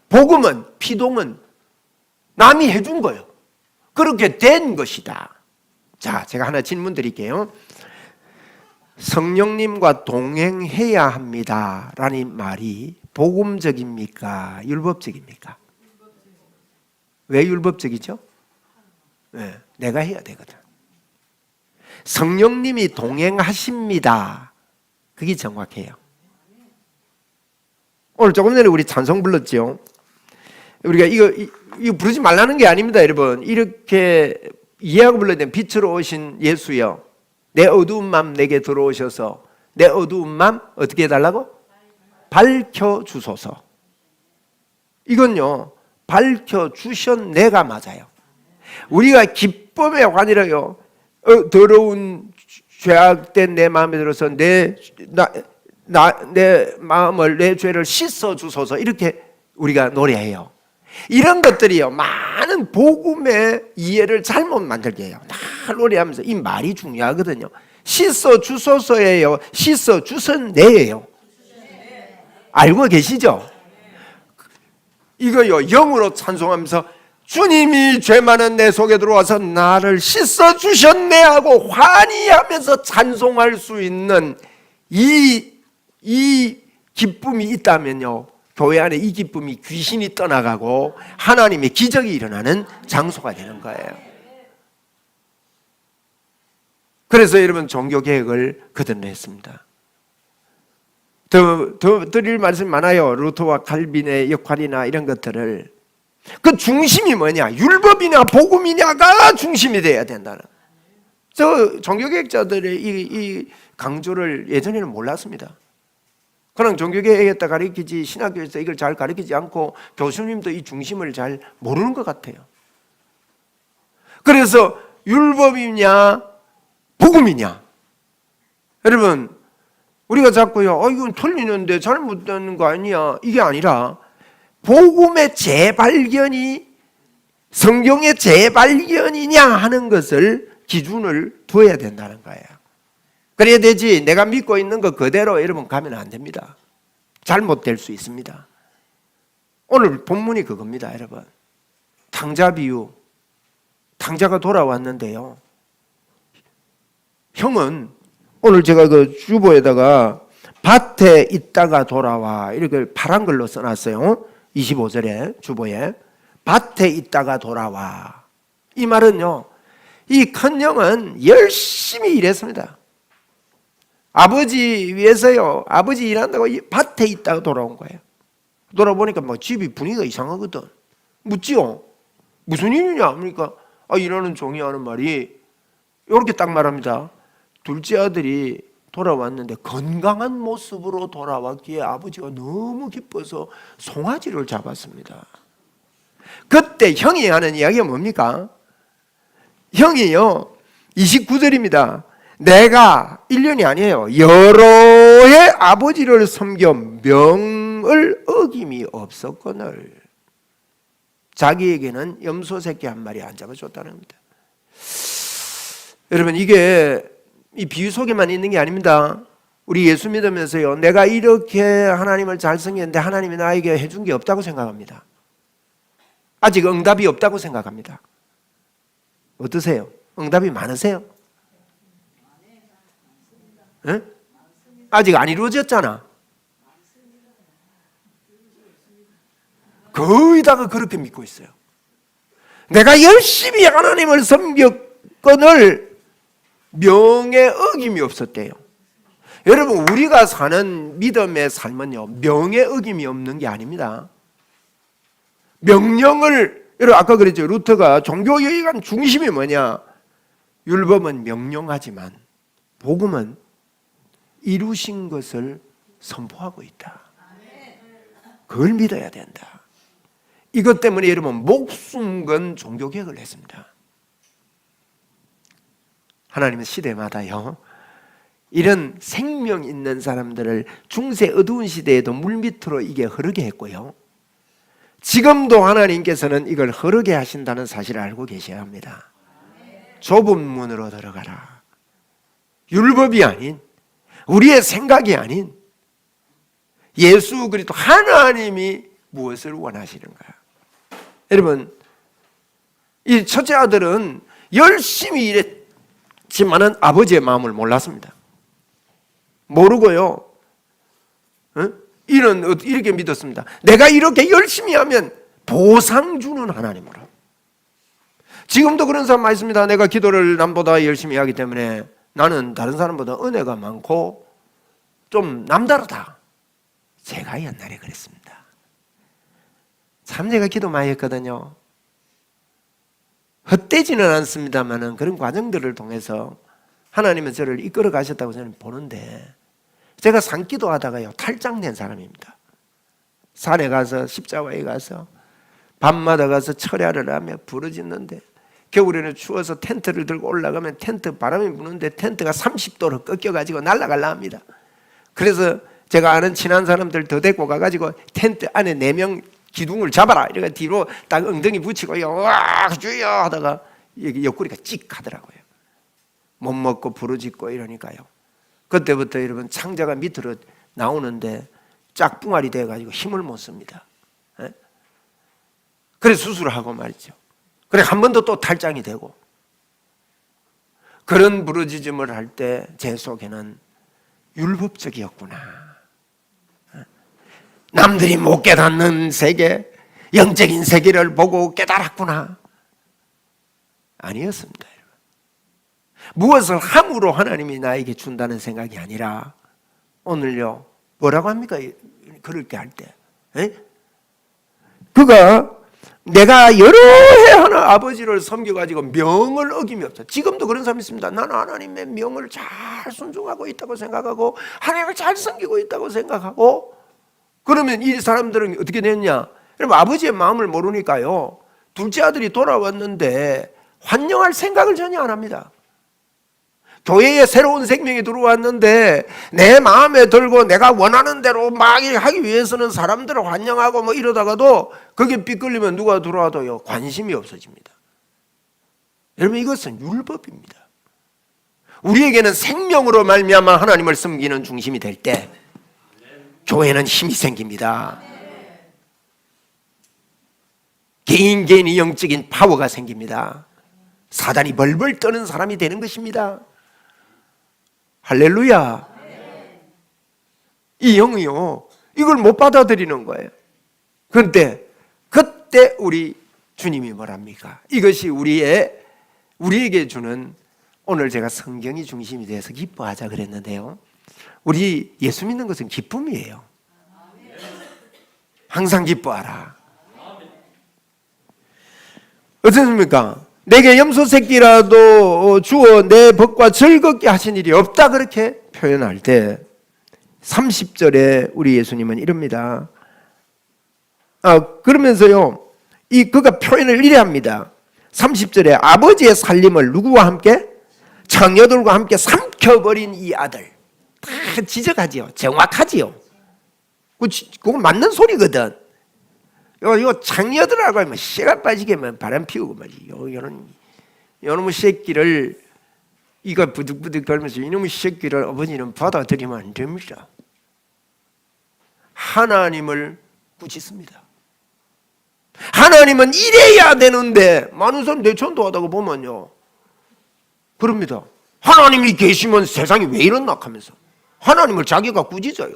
복음은 피동은 남이 해준 거예요. 그렇게 된 것이다. 자, 제가 하나 질문 드릴게요. 성령님과 동행해야 합니다 라는 말이 복음적입니까? 율법적입니까? 왜 율법적이죠? 네, 내가 해야 되거든. 성령님이 동행하십니다, 그게 정확해요. 오늘 조금 전에 우리 찬송 불렀죠. 우리가 이거 부르지 말라는 게 아닙니다, 여러분. 이렇게 이해하고 불러야 되는 빛으로 오신 예수여, 내 어두운 맘 내게 들어오셔서 내 어두운 맘 어떻게 해달라고? 밝혀주소서. 이건요 밝혀주셨네가 맞아요. 우리가 기쁨의 관이라요, 더러운 죄악된 내 마음에 들어서 내 마음을, 내 죄를 씻어주소서, 이렇게 우리가 노래해요. 이런 것들이요 많은 복음의 이해를 잘못 만들게 해요. 다 노래하면서 이 말이 중요하거든요. 씻어주소서예요, 씻어주셨네예요. 알고 계시죠? 이거요 영으로 찬송하면서 주님이 죄 많은 내 속에 들어와서 나를 씻어주셨네 하고 환희하면서 찬송할 수 있는 이 기쁨이 있다면요, 교회 안에 이 기쁨이 귀신이 떠나가고 하나님의 기적이 일어나는 장소가 되는 거예요. 그래서 여러분 종교개혁을 그들은 했습니다. 더 드릴 말씀이 많아요. 루터와 칼빈의 역할이나 이런 것들을. 그 중심이 뭐냐? 율법이냐 복음이냐가 중심이 돼야 된다는. 저 종교개혁자들의 이 강조를 예전에는 몰랐습니다. 그냥 종교개혁에다 가르치지 신학교에서 이걸 잘 가르치지 않고 교수님도 이 중심을 잘 모르는 것 같아요. 그래서 율법이냐 복음이냐. 여러분 우리가 자꾸요 이건 틀리는데 잘못되는 거 아니야 이게 아니라 복음의 재발견이 성경의 재발견이냐 하는 것을 기준을 둬야 된다는 거예요. 그래야 되지 내가 믿고 있는 거 그대로 여러분 가면 안 됩니다. 잘못될 수 있습니다. 오늘 본문이 그겁니다. 여러분 탕자 비유. 탕자가 돌아왔는데요, 형은 오늘 제가 그 주보에다가 밭에 있다가 돌아와 이렇게 파란 걸로 써놨어요. 25절에 주보에 밭에 있다가 돌아와. 이 말은요 이 큰 형은 열심히 일했습니다. 아버지 위해서요. 아버지 일한다고 밭에 있다가 돌아온 거예요. 돌아보니까 뭐 집이 분위기가 이상하거든. 묻지요. 무슨 일이냐? 그러니까 일하는 종이 하는 말이 이렇게 딱 말합니다. 둘째 아들이 돌아왔는데 건강한 모습으로 돌아왔기에 아버지가 너무 기뻐서 송아지를 잡았습니다. 그때 형이 하는 이야기가 뭡니까? 형이요 29절입니다. 내가 1년이 아니에요. 여러 해 아버지를 섬겨 명을 어김이 없었거늘. 자기에게는 염소 새끼 한 마리 안 잡아줬다는 겁니다. 여러분 이게 이 비유 속에만 있는 게 아닙니다. 우리 예수 믿으면서요 내가 이렇게 하나님을 잘 섬겼는데 하나님이 나에게 해준 게 없다고 생각합니다. 아직 응답이 없다고 생각합니다. 어떠세요? 응답이 많으세요? 네? 아직 안 이루어졌잖아. 거의 다가 그렇게 믿고 있어요. 내가 열심히 하나님을 섬겼거늘 명에 어김이 없었대요. 여러분 우리가 사는 믿음의 삶은요 명에 어김이 없는 게 아닙니다. 명령을 여러분 아까 그랬죠. 루터가 종교개혁의 중심이 뭐냐? 율법은 명령하지만 복음은 이루신 것을 선포하고 있다. 그걸 믿어야 된다. 이것 때문에 여러분 목숨 건 종교개혁을 했습니다. 하나님은 시대마다요 이런 생명 있는 사람들을 중세 어두운 시대에도 물밑으로 이게 흐르게 했고요, 지금도 하나님께서는 이걸 흐르게 하신다는 사실을 알고 계셔야 합니다. 좁은 문으로 들어가라. 율법이 아닌, 우리의 생각이 아닌 예수 그리스도 하나님이 무엇을 원하시는가. 여러분 이 첫째 아들은 열심히 일했지만은 아버지의 마음을 몰랐습니다. 모르고요 이렇게 믿었습니다. 내가 이렇게 열심히 하면 보상 주는 하나님으로. 지금도 그런 사람 많이 있습니다. 내가 기도를 남보다 열심히 하기 때문에 나는 다른 사람보다 은혜가 많고 좀 남다르다. 제가 옛날에 그랬습니다. 참 제가 기도 많이 했거든요. 헛되지는 않습니다만 그런 과정들을 통해서 하나님은 저를 이끌어 가셨다고 저는 보는데, 제가 산기도 하다가요 탈장된 사람입니다. 산에 가서 십자가에 가서 밤마다 가서 철야를 하며 부르짖는데, 겨울에는 추워서 텐트를 들고 올라가면 텐트 바람이 부는데 텐트가 30도로 꺾여가지고 날아갈라 합니다. 그래서 제가 아는 친한 사람들 더 데리고 가가지고 텐트 안에 4명 기둥을 잡아라 이렇게 뒤로 딱 엉덩이 붙이고 와 주여 하다가 여기 옆구리가 찍 하더라고요. 못 먹고 부르짖고 이러니까요. 그때부터 여러분 창자가 밑으로 나오는데 짝붕알이 돼가지고 힘을 못 씁니다. 그래서 수술을 하고 말이죠. 그래 한 번 더 또 탈장이 되고, 그런 부르짖음을 할 때 제 속에는 율법적이었구나, 남들이 못 깨닫는 세계, 영적인 세계를 보고 깨달았구나. 아니었습니다. 여러분. 무엇을 함으로 하나님이 나에게 준다는 생각이 아니라, 오늘요 뭐라고 합니까? 그럴 때 할 때 그가 내가 여러 해 하나 아버지를 섬겨가지고 명을 어김이 없어. 지금도 그런 사람이 있습니다. 나는 하나님의 명을 잘 순종하고 있다고 생각하고 하나님을 잘 섬기고 있다고 생각하고, 그러면 이 사람들은 어떻게 됐냐? 여러분, 아버지의 마음을 모르니까요, 둘째 아들이 돌아왔는데 환영할 생각을 전혀 안 합니다. 교회에 새로운 생명이 들어왔는데 내 마음에 들고 내가 원하는 대로 막 하기 위해서는 사람들을 환영하고 뭐 이러다가도 그게 삐끌리면 누가 들어와도요 관심이 없어집니다. 여러분, 이것은 율법입니다. 우리에게는 생명으로 말미암아 하나님을 섬기는 중심이 될 때 교회는 힘이 생깁니다. 개인이 영적인 파워가 생깁니다. 사단이 벌벌 떠는 사람이 되는 것입니다. 할렐루야. 이 영이요, 이걸 못 받아들이는 거예요. 그런데 그때 우리 주님이 뭐랍니까? 이것이 우리에게 주는, 오늘 제가 성경이 중심이 돼서 기뻐하자 그랬는데요, 우리 예수 믿는 것은 기쁨이에요. 항상 기뻐하라. 어떻습니까? 내게 염소 새끼라도 주어 내 벗과 즐겁게 하신 일이 없다, 그렇게 표현할 때 30절에 우리 예수님은 이럽니다. 그러면서요, 그가 표현을 이래 합니다. 30절에 아버지의 살림을 누구와 함께? 장녀들과 함께 삼켜버린 이 아들. 다 지적하지요. 정확하지요. 그거 맞는 소리거든. 요 장녀들하고 하면 씨가 빠지게 하면 바람 피우고 말이요. 요놈의 새끼를, 이가 부득부득 걸면서 이놈의 새끼를 아버지는 받아들이면 안 됩니다. 하나님을 꾸짖습니다. 하나님은 이래야 되는데 많은 사람 내천도하다가 보면요, 그럽니다. 하나님이 계시면 세상이 왜 이렇나 하면서 하나님을 자기가 꾸짖어요.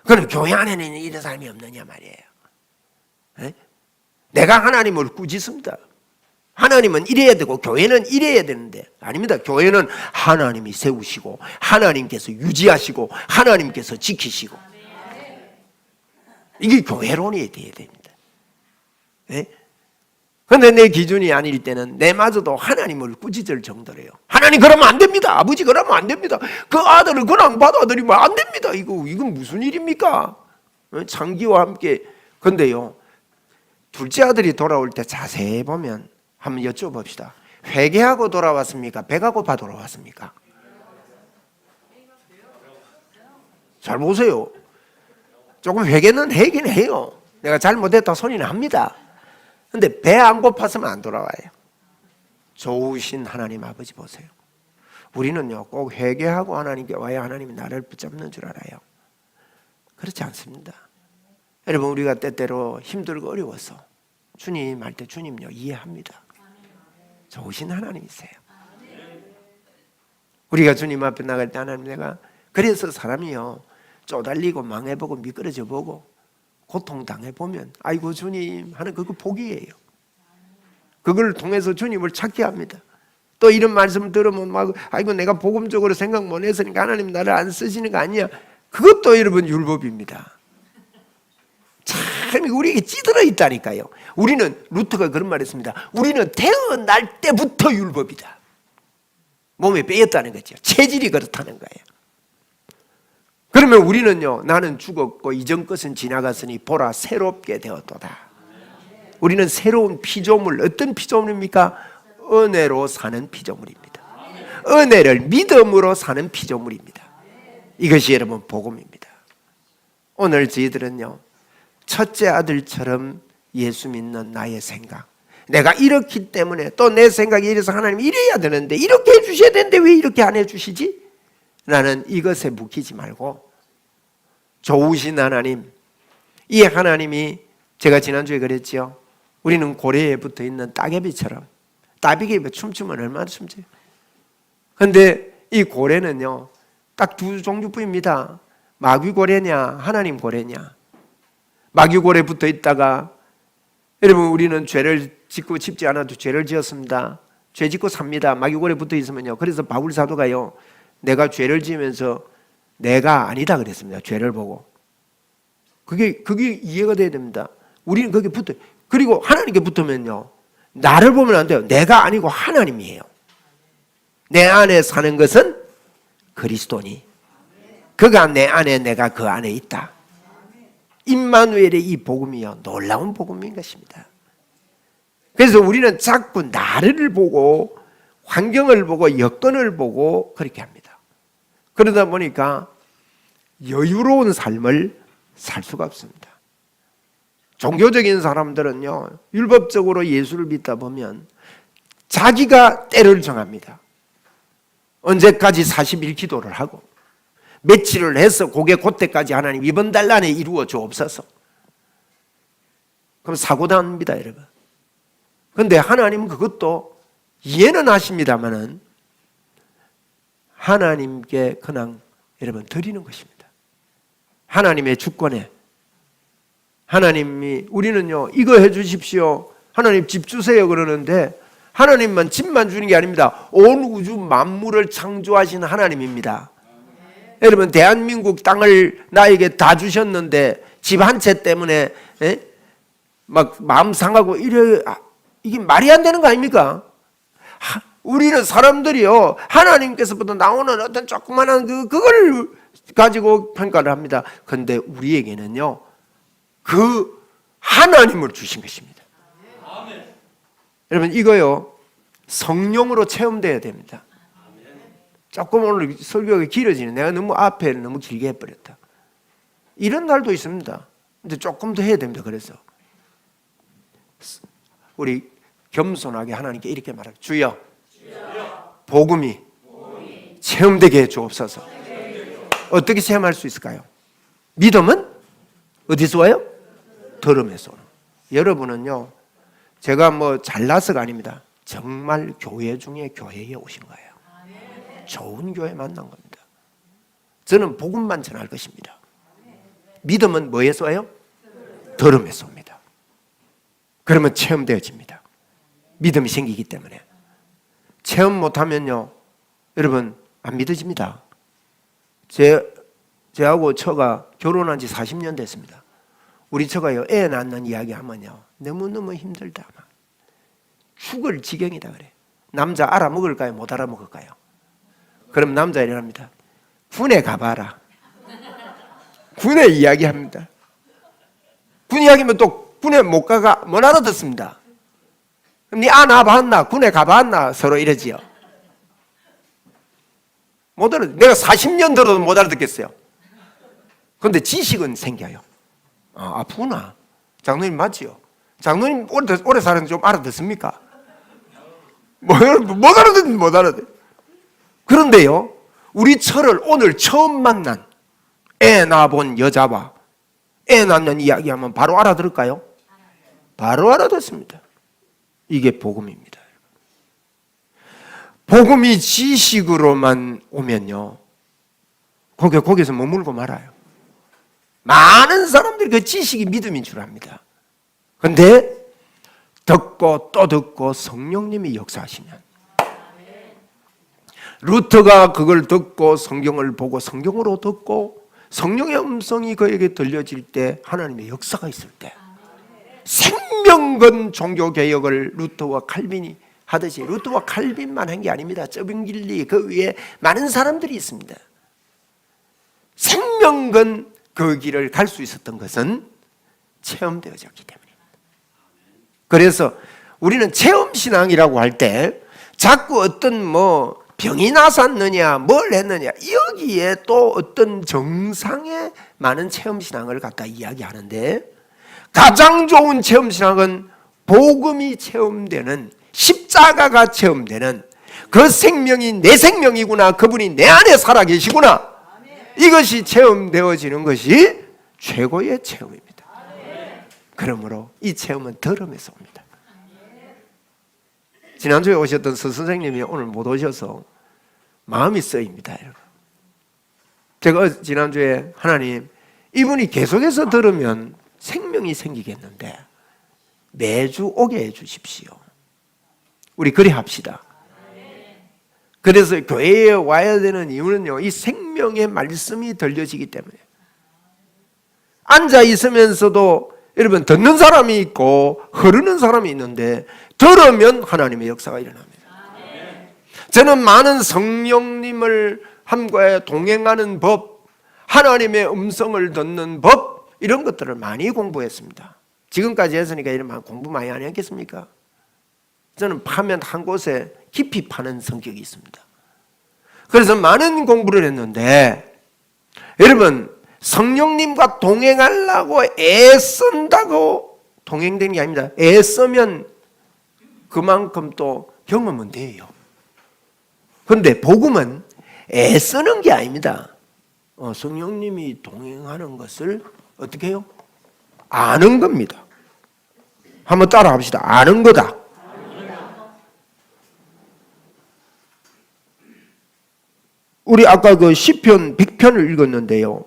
그럼 교회 안에는 이런 사람이 없느냐 말이에요. 내가 하나님을 꾸짖습니다. 하나님은 이래야 되고 교회는 이래야 되는데 아닙니다. 교회는 하나님이 세우시고 하나님께서 유지하시고 하나님께서 지키시고, 이게 교회론이 돼야 됩니다. 그런데 내 기준이 아닐 때는 내마저도 하나님을 꾸짖을 정도래요. 하나님 그러면 안 됩니다. 아버지 그러면 안 됩니다. 그 아들을 그냥 받아들이면 안 됩니다. 이건 무슨 일입니까? 창기와 함께. 근데요, 둘째 아들이 돌아올 때 자세히 보면 한번 여쭤봅시다. 회개하고 돌아왔습니까? 배가 고파 돌아왔습니까? 잘 보세요. 조금 회개는 하긴 해요. 내가 잘못했다 소리는 합니다. 근데 배 안 고팠으면 안 돌아와요. 좋으신 하나님 아버지 보세요. 우리는요, 꼭 회개하고 하나님께 와야 하나님이 나를 붙잡는 줄 알아요. 그렇지 않습니다. 여러분, 우리가 때때로 힘들고 어려워서 주님 할 때 주님요 이해합니다. 좋으신 하나님이세요. 우리가 주님 앞에 나갈 때 하나님, 내가 그래서 사람이요 쪼달리고 망해보고 미끄러져 보고 고통당해보면 아이고 주님 하는 그거 복이에요. 그걸 통해서 주님을 찾게 합니다. 또 이런 말씀 들으면 막 아이고 내가 복음적으로 생각 못 했으니까 하나님 나를 안 쓰시는 거 아니야. 그것도 여러분 율법입니다. 참 우리에게 찌들어 있다니까요. 우리는, 루터가 그런 말 했습니다. 우리는 태어날 때부터 율법이다. 몸에 빼였다는 거죠. 체질이 그렇다는 거예요. 그러면 우리는요, 나는 죽었고 이전 것은 지나갔으니 보라 새롭게 되었도다. 우리는 새로운 피조물, 어떤 피조물입니까? 은혜로 사는 피조물입니다. 은혜를 믿음으로 사는 피조물입니다. 이것이 여러분 복음입니다. 오늘 저희들은요, 첫째 아들처럼 예수 믿는 나의 생각, 내가 이렇기 때문에 또 내 생각이 이래서 하나님 이래야 되는데 이렇게 해주셔야 되는데 왜 이렇게 안 해주시지? 나는 이것에 묶이지 말고 좋으신 하나님, 이 하나님이, 제가 지난주에 그랬죠. 우리는 고래에 붙어있는 따개비처럼, 따비기 춤추면 얼마나 춤춰요. 그런데 이 고래는요 딱 두 종류뿐입니다. 마귀고래냐 하나님 고래냐. 마귀고래 붙어 있다가, 여러분 우리는 죄를 짓고 싶지 않아도 죄를 지었습니다. 죄 짓고 삽니다. 마귀고래 붙어 있으면요, 그래서 바울 사도가요, 내가 죄를 지으면서 내가 아니다 그랬습니다. 죄를 보고. 그게 이해가 돼야 됩니다. 우리는 거기에 붙어, 그리고 하나님께 붙으면요, 나를 보면 안 돼요. 내가 아니고 하나님이에요. 내 안에 사는 것은 그리스도니 그가 내 안에 내가 그 안에 있다. 임마누엘의 이 복음이요, 놀라운 복음인 것입니다. 그래서 우리는 자꾸 나를 보고 환경을 보고 여건을 보고 그렇게 합니다. 그러다 보니까 여유로운 삶을 살 수가 없습니다. 종교적인 사람들은요, 율법적으로 예수를 믿다 보면 자기가 때를 정합니다. 언제까지 40일 기도를 하고 며칠을 해서 그때까지 하나님 이번 달 안에 이루어 주옵소서. 그럼 사고 납니다, 여러분. 그런데 하나님은 그것도 이해는 하십니다만은 하나님께 그냥 여러분 드리는 것입니다. 하나님의 주권에 하나님이 우리는요, 이거 해주십시오, 하나님 집 주세요 그러는데 하나님만 집만 주는 게 아닙니다. 온 우주 만물을 창조하신 하나님입니다. 여러분, 대한민국 땅을 나에게 다 주셨는데 집 한 채 때문에 막 마음 상하고 이게 말이 안 되는 거 아닙니까? 우리는 사람들이요, 하나님께서부터 나오는 어떤 조그만한 그걸 가지고 평가를 합니다. 그런데 우리에게는요, 그 하나님을 주신 것입니다. 여러분, 이거요, 성령으로 체험돼야 됩니다. 조금 오늘 설교가 길어지네. 내가 너무 앞에 너무 길게 해버렸다. 이런 날도 있습니다. 근데 조금 더 해야 됩니다. 그래서 우리 겸손하게 하나님께 이렇게 말합니다. 주여, 복음이 체험되게 해 주옵소서. 어떻게 체험할 수 있을까요? 믿음은 어디서 와요? 들음에서 오는. 여러분은요, 제가 뭐 잘나서가 아닙니다. 정말 교회 중에 교회에 오신 거예요. 좋은 교회 만난 겁니다. 저는 복음만 전할 것입니다. 믿음은 뭐에서 와요? 들음에서 옵니다. 그러면 체험되어집니다. 믿음이 생기기 때문에. 체험 못하면요, 여러분 안 믿어집니다. 제하고 처가 결혼한 지 40년 됐습니다. 우리 처가요, 애 낳는 이야기 하면요, 너무너무 힘들다, 막 죽을 지경이다 그래. 남자 알아먹을까요? 못 알아먹을까요? 그럼 남자 이랍니다. 군에 가봐라. 군에 이야기합니다. 군 이야기면 또 군에 못 가가 못 알아듣습니다. 그럼 니 나봤나? 군에 가봤나? 서로 이러지요. 못 알아. 내가 40년 들어도 못 알아듣겠어요. 그런데 지식은 생겨요. 아프구나. 장로님 맞지요? 장로님 오래 사는데 좀 알아듣습니까? 못 알아듣. 그런데요, 우리 처를 오늘 처음 만난 애 낳아본 여자와 애 낳는 이야기하면 바로 알아들을까요? 바로 알아듣습니다. 이게 복음입니다. 복음이 지식으로만 오면요, 거기서 머물고 말아요. 많은 사람들이 그 지식이 믿음인 줄 압니다. 그런데 듣고 또 듣고 성령님이 역사하시면, 루터가 그걸 듣고 성경을 보고 성경으로 듣고 성령의 음성이 그에게 들려질 때, 하나님의 역사가 있을 때, 생명건 종교개혁을 루터와 칼빈이 하듯이, 루터와 칼빈만 한 게 아닙니다. 저빙길리 그 위에 많은 사람들이 있습니다. 생명건 그 길을 갈 수 있었던 것은 체험되어졌기 때문입니다. 그래서 우리는 체험신앙이라고 할 때 자꾸 어떤 병이 나섰느냐 뭘 했느냐, 여기에 또 어떤 정상의 많은 체험신앙을 갖다 이야기하는데, 가장 좋은 체험신앙은 복음이 체험되는, 십자가가 체험되는, 그 생명이 내 생명이구나, 그분이 내 안에 살아계시구나, 이것이 체험되어지는 것이 최고의 체험입니다. 그러므로 이 체험은 들음에서 옵니다. 지난주에 오셨던 선생님이 오늘 못 오셔서 마음이 쓰입니다, 여러분. 제가 지난주에 하나님, 이분이 계속해서 들으면 생명이 생기겠는데 매주 오게 해주십시오. 우리 그리 합시다. 그래서 교회에 와야 되는 이유는요, 이 생명의 말씀이 들려지기 때문에. 앉아 있으면서도 여러분, 듣는 사람이 있고 흐르는 사람이 있는데 들으면 하나님의 역사가 일어납니다. 저는 많은 성령님을 함과 동행하는 법, 하나님의 음성을 듣는 법, 이런 것들을 많이 공부했습니다. 지금까지 했으니까 이런 공부 많이 안 했겠습니까? 저는 파면 한 곳에 깊이 파는 성격이 있습니다. 그래서 많은 공부를 했는데, 여러분, 성령님과 동행하려고 애쓴다고 동행되는 게 아닙니다. 애쓰면 그만큼 또 경험은 돼요. 그런데 복음은 애쓰는 게 아닙니다. 성령님이 동행하는 것을 어떻게 해요? 아는 겁니다. 한번 따라 합시다. 아는 거다. 우리 아까 그 시편 100편을 읽었는데요.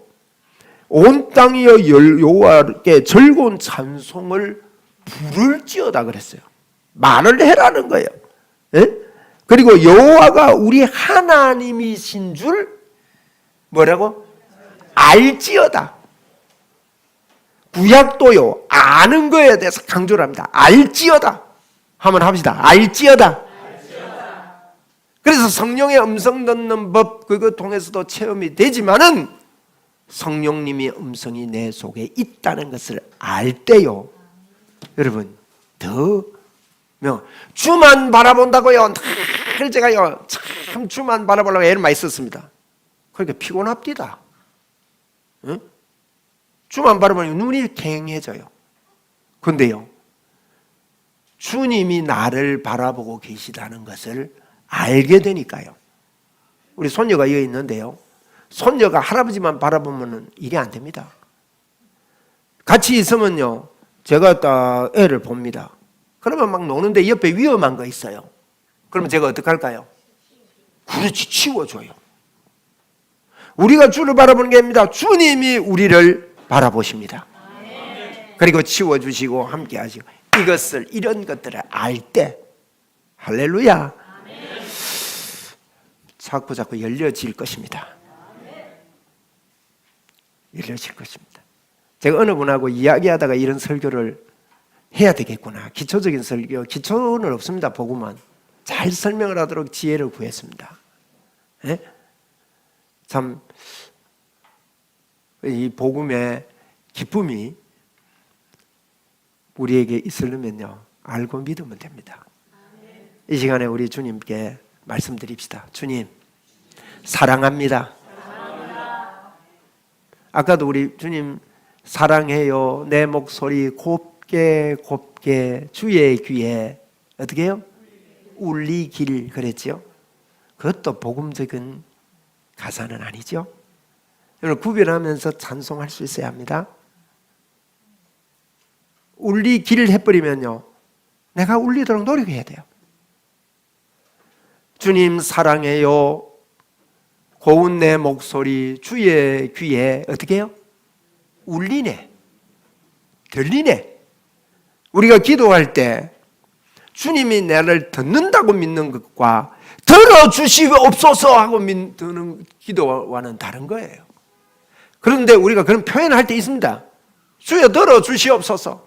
온 땅이여 여호와께 즐거운 찬송을 부를지어다 그랬어요. 말을 해라는 거예요. 예? 그리고 여호와가 우리 하나님이신 줄 뭐라고? 알지어다. 구약도요, 아는 거에 대해서 강조를 합니다. 알지어다. 한번 합시다. 알지어다. 그래서 성령의 음성 듣는 법, 그거 통해서도 체험이 되지만은 성령님의 음성이 내 속에 있다는 것을 알 때요, 여러분, 더 주만 바라본다고요. 늘 제가요, 참 주만 바라보려고 애를 많이 썼습니다. 그러니까 피곤합니다. 응? 주만 바라보면 눈이 갱해져요. 그런데요, 주님이 나를 바라보고 계시다는 것을 알게 되니까요. 우리 손녀가 여기 있는데요, 손녀가 할아버지만 바라보면 일이 안 됩니다. 같이 있으면요, 제가 딱 애를 봅니다. 그러면 막 노는데 옆에 위험한 거 있어요. 그러면 제가 어떻게 할까요? 그렇지, 치워줘요. 우리가 주를 바라보는 게 아닙니다. 주님이 우리를 바라보십니다. 그리고 치워주시고 함께 하시고, 이것을, 이런 것들을 알 때, 할렐루야, 자꾸 열려질 것입니다. 열려질 것입니다. 제가 어느 분하고 이야기하다가 이런 설교를 해야 되겠구나. 기초적인 설교, 기초는 없습니다. 복음만 잘 설명을 하도록 지혜를 구했습니다. 예? 참, 이 복음의 기쁨이 우리에게 있으려면요, 알고 믿으면 됩니다. 이 시간에 우리 주님께 말씀드립시다. 주님, 사랑합니다. 아까도 우리 주님 사랑해요. 내 목소리 곱게 주의 귀에 어떻게 해요? 울리길 그랬죠. 그것도 복음적인 가사는 아니죠. 여러분, 구별하면서 찬송할 수 있어야 합니다. 울리길 해버리면요, 내가 울리도록 노력해야 돼요. 주님 사랑해요. 고운 내 목소리 주의 귀에 어떻게 해요? 울리네, 들리네. 우리가 기도할 때 주님이 나를 듣는다고 믿는 것과 들어주시옵소서 하고 믿는 기도와는 다른 거예요. 그런데 우리가 그런 표현을 할 때 있습니다. 주여 들어주시옵소서.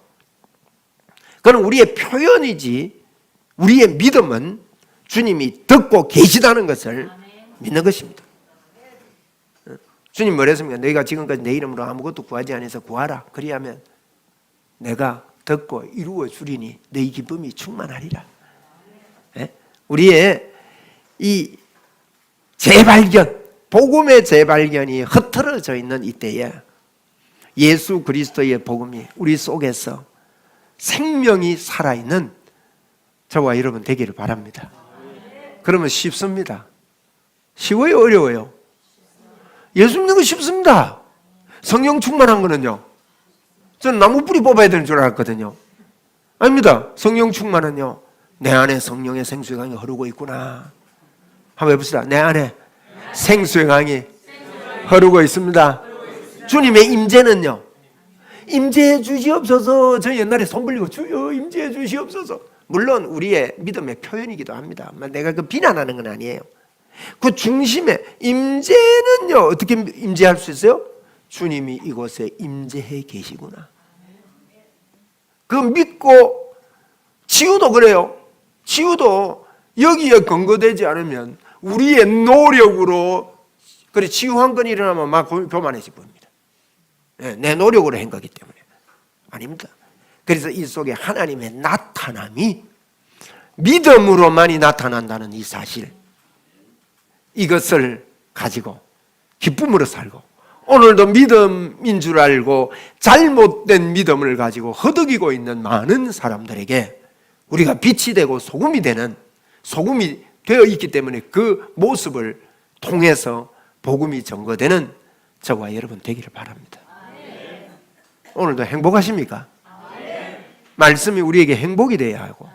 그건 우리의 표현이지, 우리의 믿음은 주님이 듣고 계시다는 것을 믿는 것입니다. 주님 뭐랬습니까? 너희가 지금까지 내 이름으로 아무것도 구하지 않아서 구하라. 그리하면 내가 듣고 이루어 주리니 너희 기쁨이 충만하리라. 예? 우리의 이 재발견, 복음의 재발견이 흩어져 있는 이때에 예수 그리스도의 복음이 우리 속에서 생명이 살아있는 저와 여러분 되기를 바랍니다. 그러면 쉽습니다. 쉬워요, 어려워요? 예수 믿는 거 쉽습니다. 성령 충만한 거는요, 저는 나무 뿌리 뽑아야 되는 줄 알았거든요. 아닙니다. 성령 충만은요, 내 안에 성령의 생수의 강이 흐르고 있구나. 한번 해봅시다. 내 안에 생수의 강이 흐르고 있습니다. 주님의 임재는요, 임재해 주시옵소서. 저 옛날에 손 벌리고 주여 임재해 주시옵소서. 물론 우리의 믿음의 표현이기도 합니다. 내가 그 비난하는 건 아니에요. 그 중심에 임재는요, 어떻게 임재할 수 있어요? 주님이 이곳에 임재해 계시구나. 그 믿고 치유도 그래요. 치유도 여기에 근거되지 않으면 우리의 노력으로 그래 치유 한 건 일어나면 막 교만해져 보입니다. 내 노력으로 한 거기 때문에 아닙니다. 그래서 이 속에 하나님의 나타남이 믿음으로만이 나타난다는 이 사실, 이것을 가지고 기쁨으로 살고, 오늘도 믿음인 줄 알고 잘못된 믿음을 가지고 허덕이고 있는 많은 사람들에게 우리가 빛이 되고 소금이 되어 있기 때문에 그 모습을 통해서 복음이 전거되는 저와 여러분 되기를 바랍니다. 오늘도 행복하십니까? 말씀이 우리에게 행복이 되어야 하고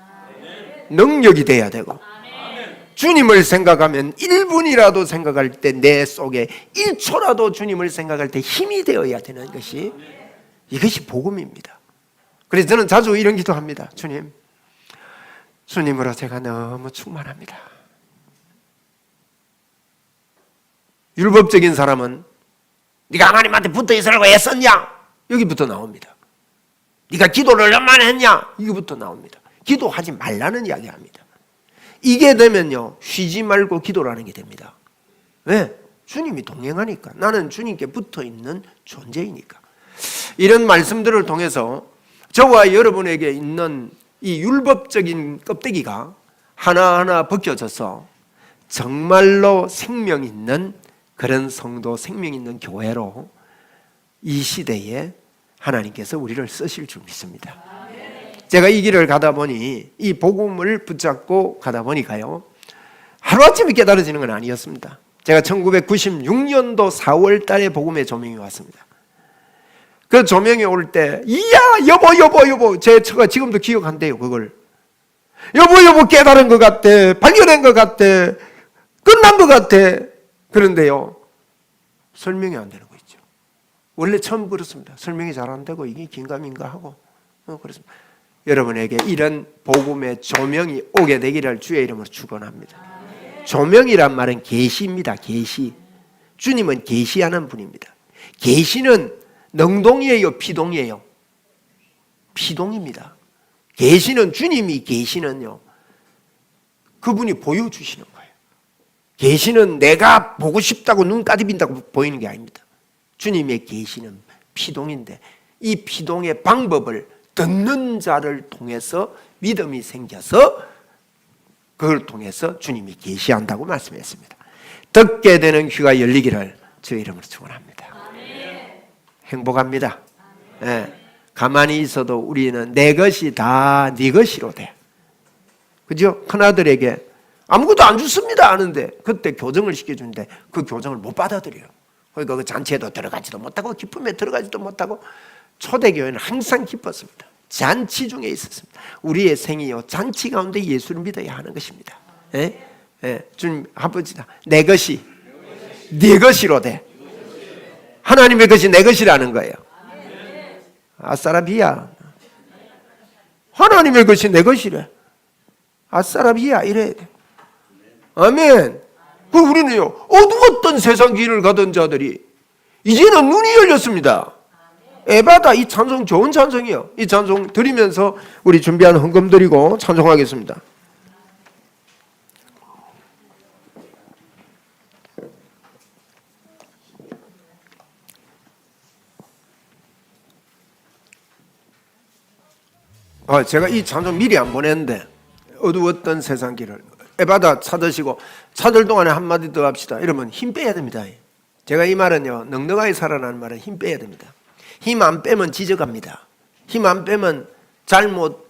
능력이 되어야 되고, 주님을 생각하면 1분이라도 생각할 때 내 속에 1초라도 주님을 생각할 때 힘이 되어야 되는 것이, 이것이 복음입니다. 그래서 저는 자주 이런 기도합니다. 주님으로 제가 너무 충만합니다. 율법적인 사람은 네가 하나님한테 붙어 있으라고 애썼냐? 여기부터 나옵니다. 네가 기도를 얼마나 했냐? 이거부터 나옵니다. 기도하지 말라는 이야기합니다. 이게 되면요, 쉬지 말고 기도를 하는 게 됩니다. 왜? 주님이 동행하니까. 나는 주님께 붙어 있는 존재이니까. 이런 말씀들을 통해서 저와 여러분에게 있는 이 율법적인 껍데기가 하나하나 벗겨져서 정말로 생명 있는 그런 성도, 생명 있는 교회로 이 시대에 하나님께서 우리를 쓰실 줄 믿습니다. 제가 이 길을 가다 보니, 이 복음을 붙잡고 가다 보니까요, 하루아침에 깨달아지는 건 아니었습니다. 제가 1996년도 4월 달에 복음의 조명이 왔습니다. 그 조명이 올 때, 이야 여보 제 처가 지금도 기억한대요. 그걸 여보 깨달은 것 같아, 발견한 것 같아, 끝난 것 같아. 그런데요, 설명이 안 되는 거 있죠. 원래 처음 그렇습니다. 설명이 잘 안 되고 이게 긴가민가 하고 그렇습니다. 여러분에게 이런 복음의 조명이 오게 되기를 주의 이름으로 축원합니다. 조명이란 말은 계시입니다. 계시. 주님은 계시하는 분입니다. 계시는 능동이에요, 피동이에요? 피동입니다. 계시는, 주님이 계시는요, 그분이 보여주시는 거예요. 계시는 내가 보고 싶다고 눈 까디빈다고 보이는 게 아닙니다. 주님의 계시는 피동인데, 이 피동의 방법을 듣는 자를 통해서 믿음이 생겨서 그걸 통해서 주님이 계시한다고 말씀했습니다. 듣게 되는 귀가 열리기를 주의 이름으로 축원합니다. 행복합니다. 가만히 있어도 우리는 내 것이 다 네 것이로 돼. 그죠? 큰아들에게 아무것도 안 줬습니다 하는데 그때 교정을 시켜주는데 그 교정을 못 받아들여요. 그러니까 그 잔치에도 들어가지도 못하고 기쁨에 들어가지도 못하고, 초대교회는 항상 기뻤습니다. 잔치 중에 있었습니다. 우리의 생이요, 잔치 가운데 예수를 믿어야 하는 것입니다. 주님 아버지다, 내 것이 네 것이로 돼. 하나님의 것이 내 것이라는 거예요. 아싸라비야, 하나님의 것이 내 것이래. 아싸라비야 이래야 돼. 아멘. 그 우리는요, 어두웠던 세상 길을 가던 자들이 이제는 눈이 열렸습니다. 에바다, 이 찬송 좋은 찬송이에요. 이 찬송 드리면서 우리 준비한 헌금 드리고 찬송하겠습니다. 제가 이 찬송 미리 안 보냈는데, 어두웠던 세상 길을 에바다 찾으시고 찾을 동안에 한마디 더 합시다. 이러면 힘 빼야 됩니다. 제가 이 말은요, 넉넉하게 살아라는 말은 힘 빼야 됩니다. 힘 안 빼면 지져갑니다. 힘 안 빼면 잘못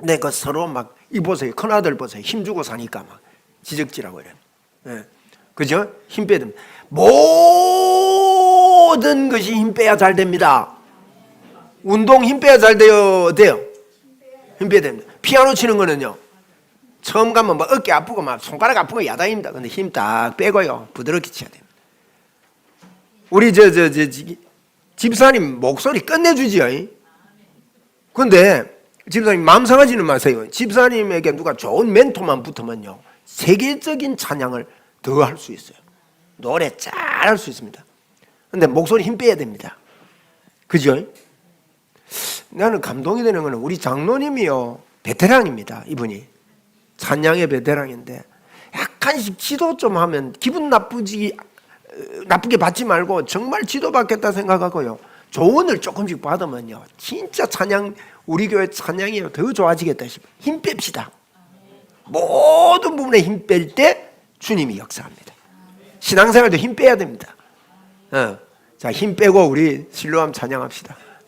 내가 서로 막, 이 보세요, 큰아들 보세요, 힘주고 사니까 막 지적질하고 이래. 그죠? 힘 빼야 됩니다. 모든 것이 힘 빼야 잘 됩니다. 운동 힘 빼야 잘 돼요. 힘 빼야 됩니다. 피아노 치는 거는요, 처음 가면 막 어깨 아프고 막 손가락 아프고 야단입니다. 근데 힘 딱 빼고요, 부드럽게 쳐야 됩니다. 우리 집사님 목소리 끝내주지요. 근데 집사님 마음 상하지는 마세요. 집사님에게 누가 좋은 멘토만 붙으면요, 세계적인 찬양을 더 할 수 있어요. 노래 잘 할 수 있습니다. 근데 목소리 힘 빼야 됩니다. 그죠? 나는 감동이 되는 거는 우리 장로님이요 베테랑입니다. 이분이 찬양의 베테랑인데 약간씩 지도 좀 하면 기분 나쁘게 받지 말고 정말 지도받겠다 생각하고요 조언을 조금씩 받으면요 진짜 찬양 우리 교회 찬양이 더 좋아지겠다 싶어요. 힘 뺍시다. 모든 부분에 힘 뺄 때 주님이 역사합니다. 신앙생활도 힘 빼야 됩니다. 자, 힘 빼고 우리 실로암 찬양합시다.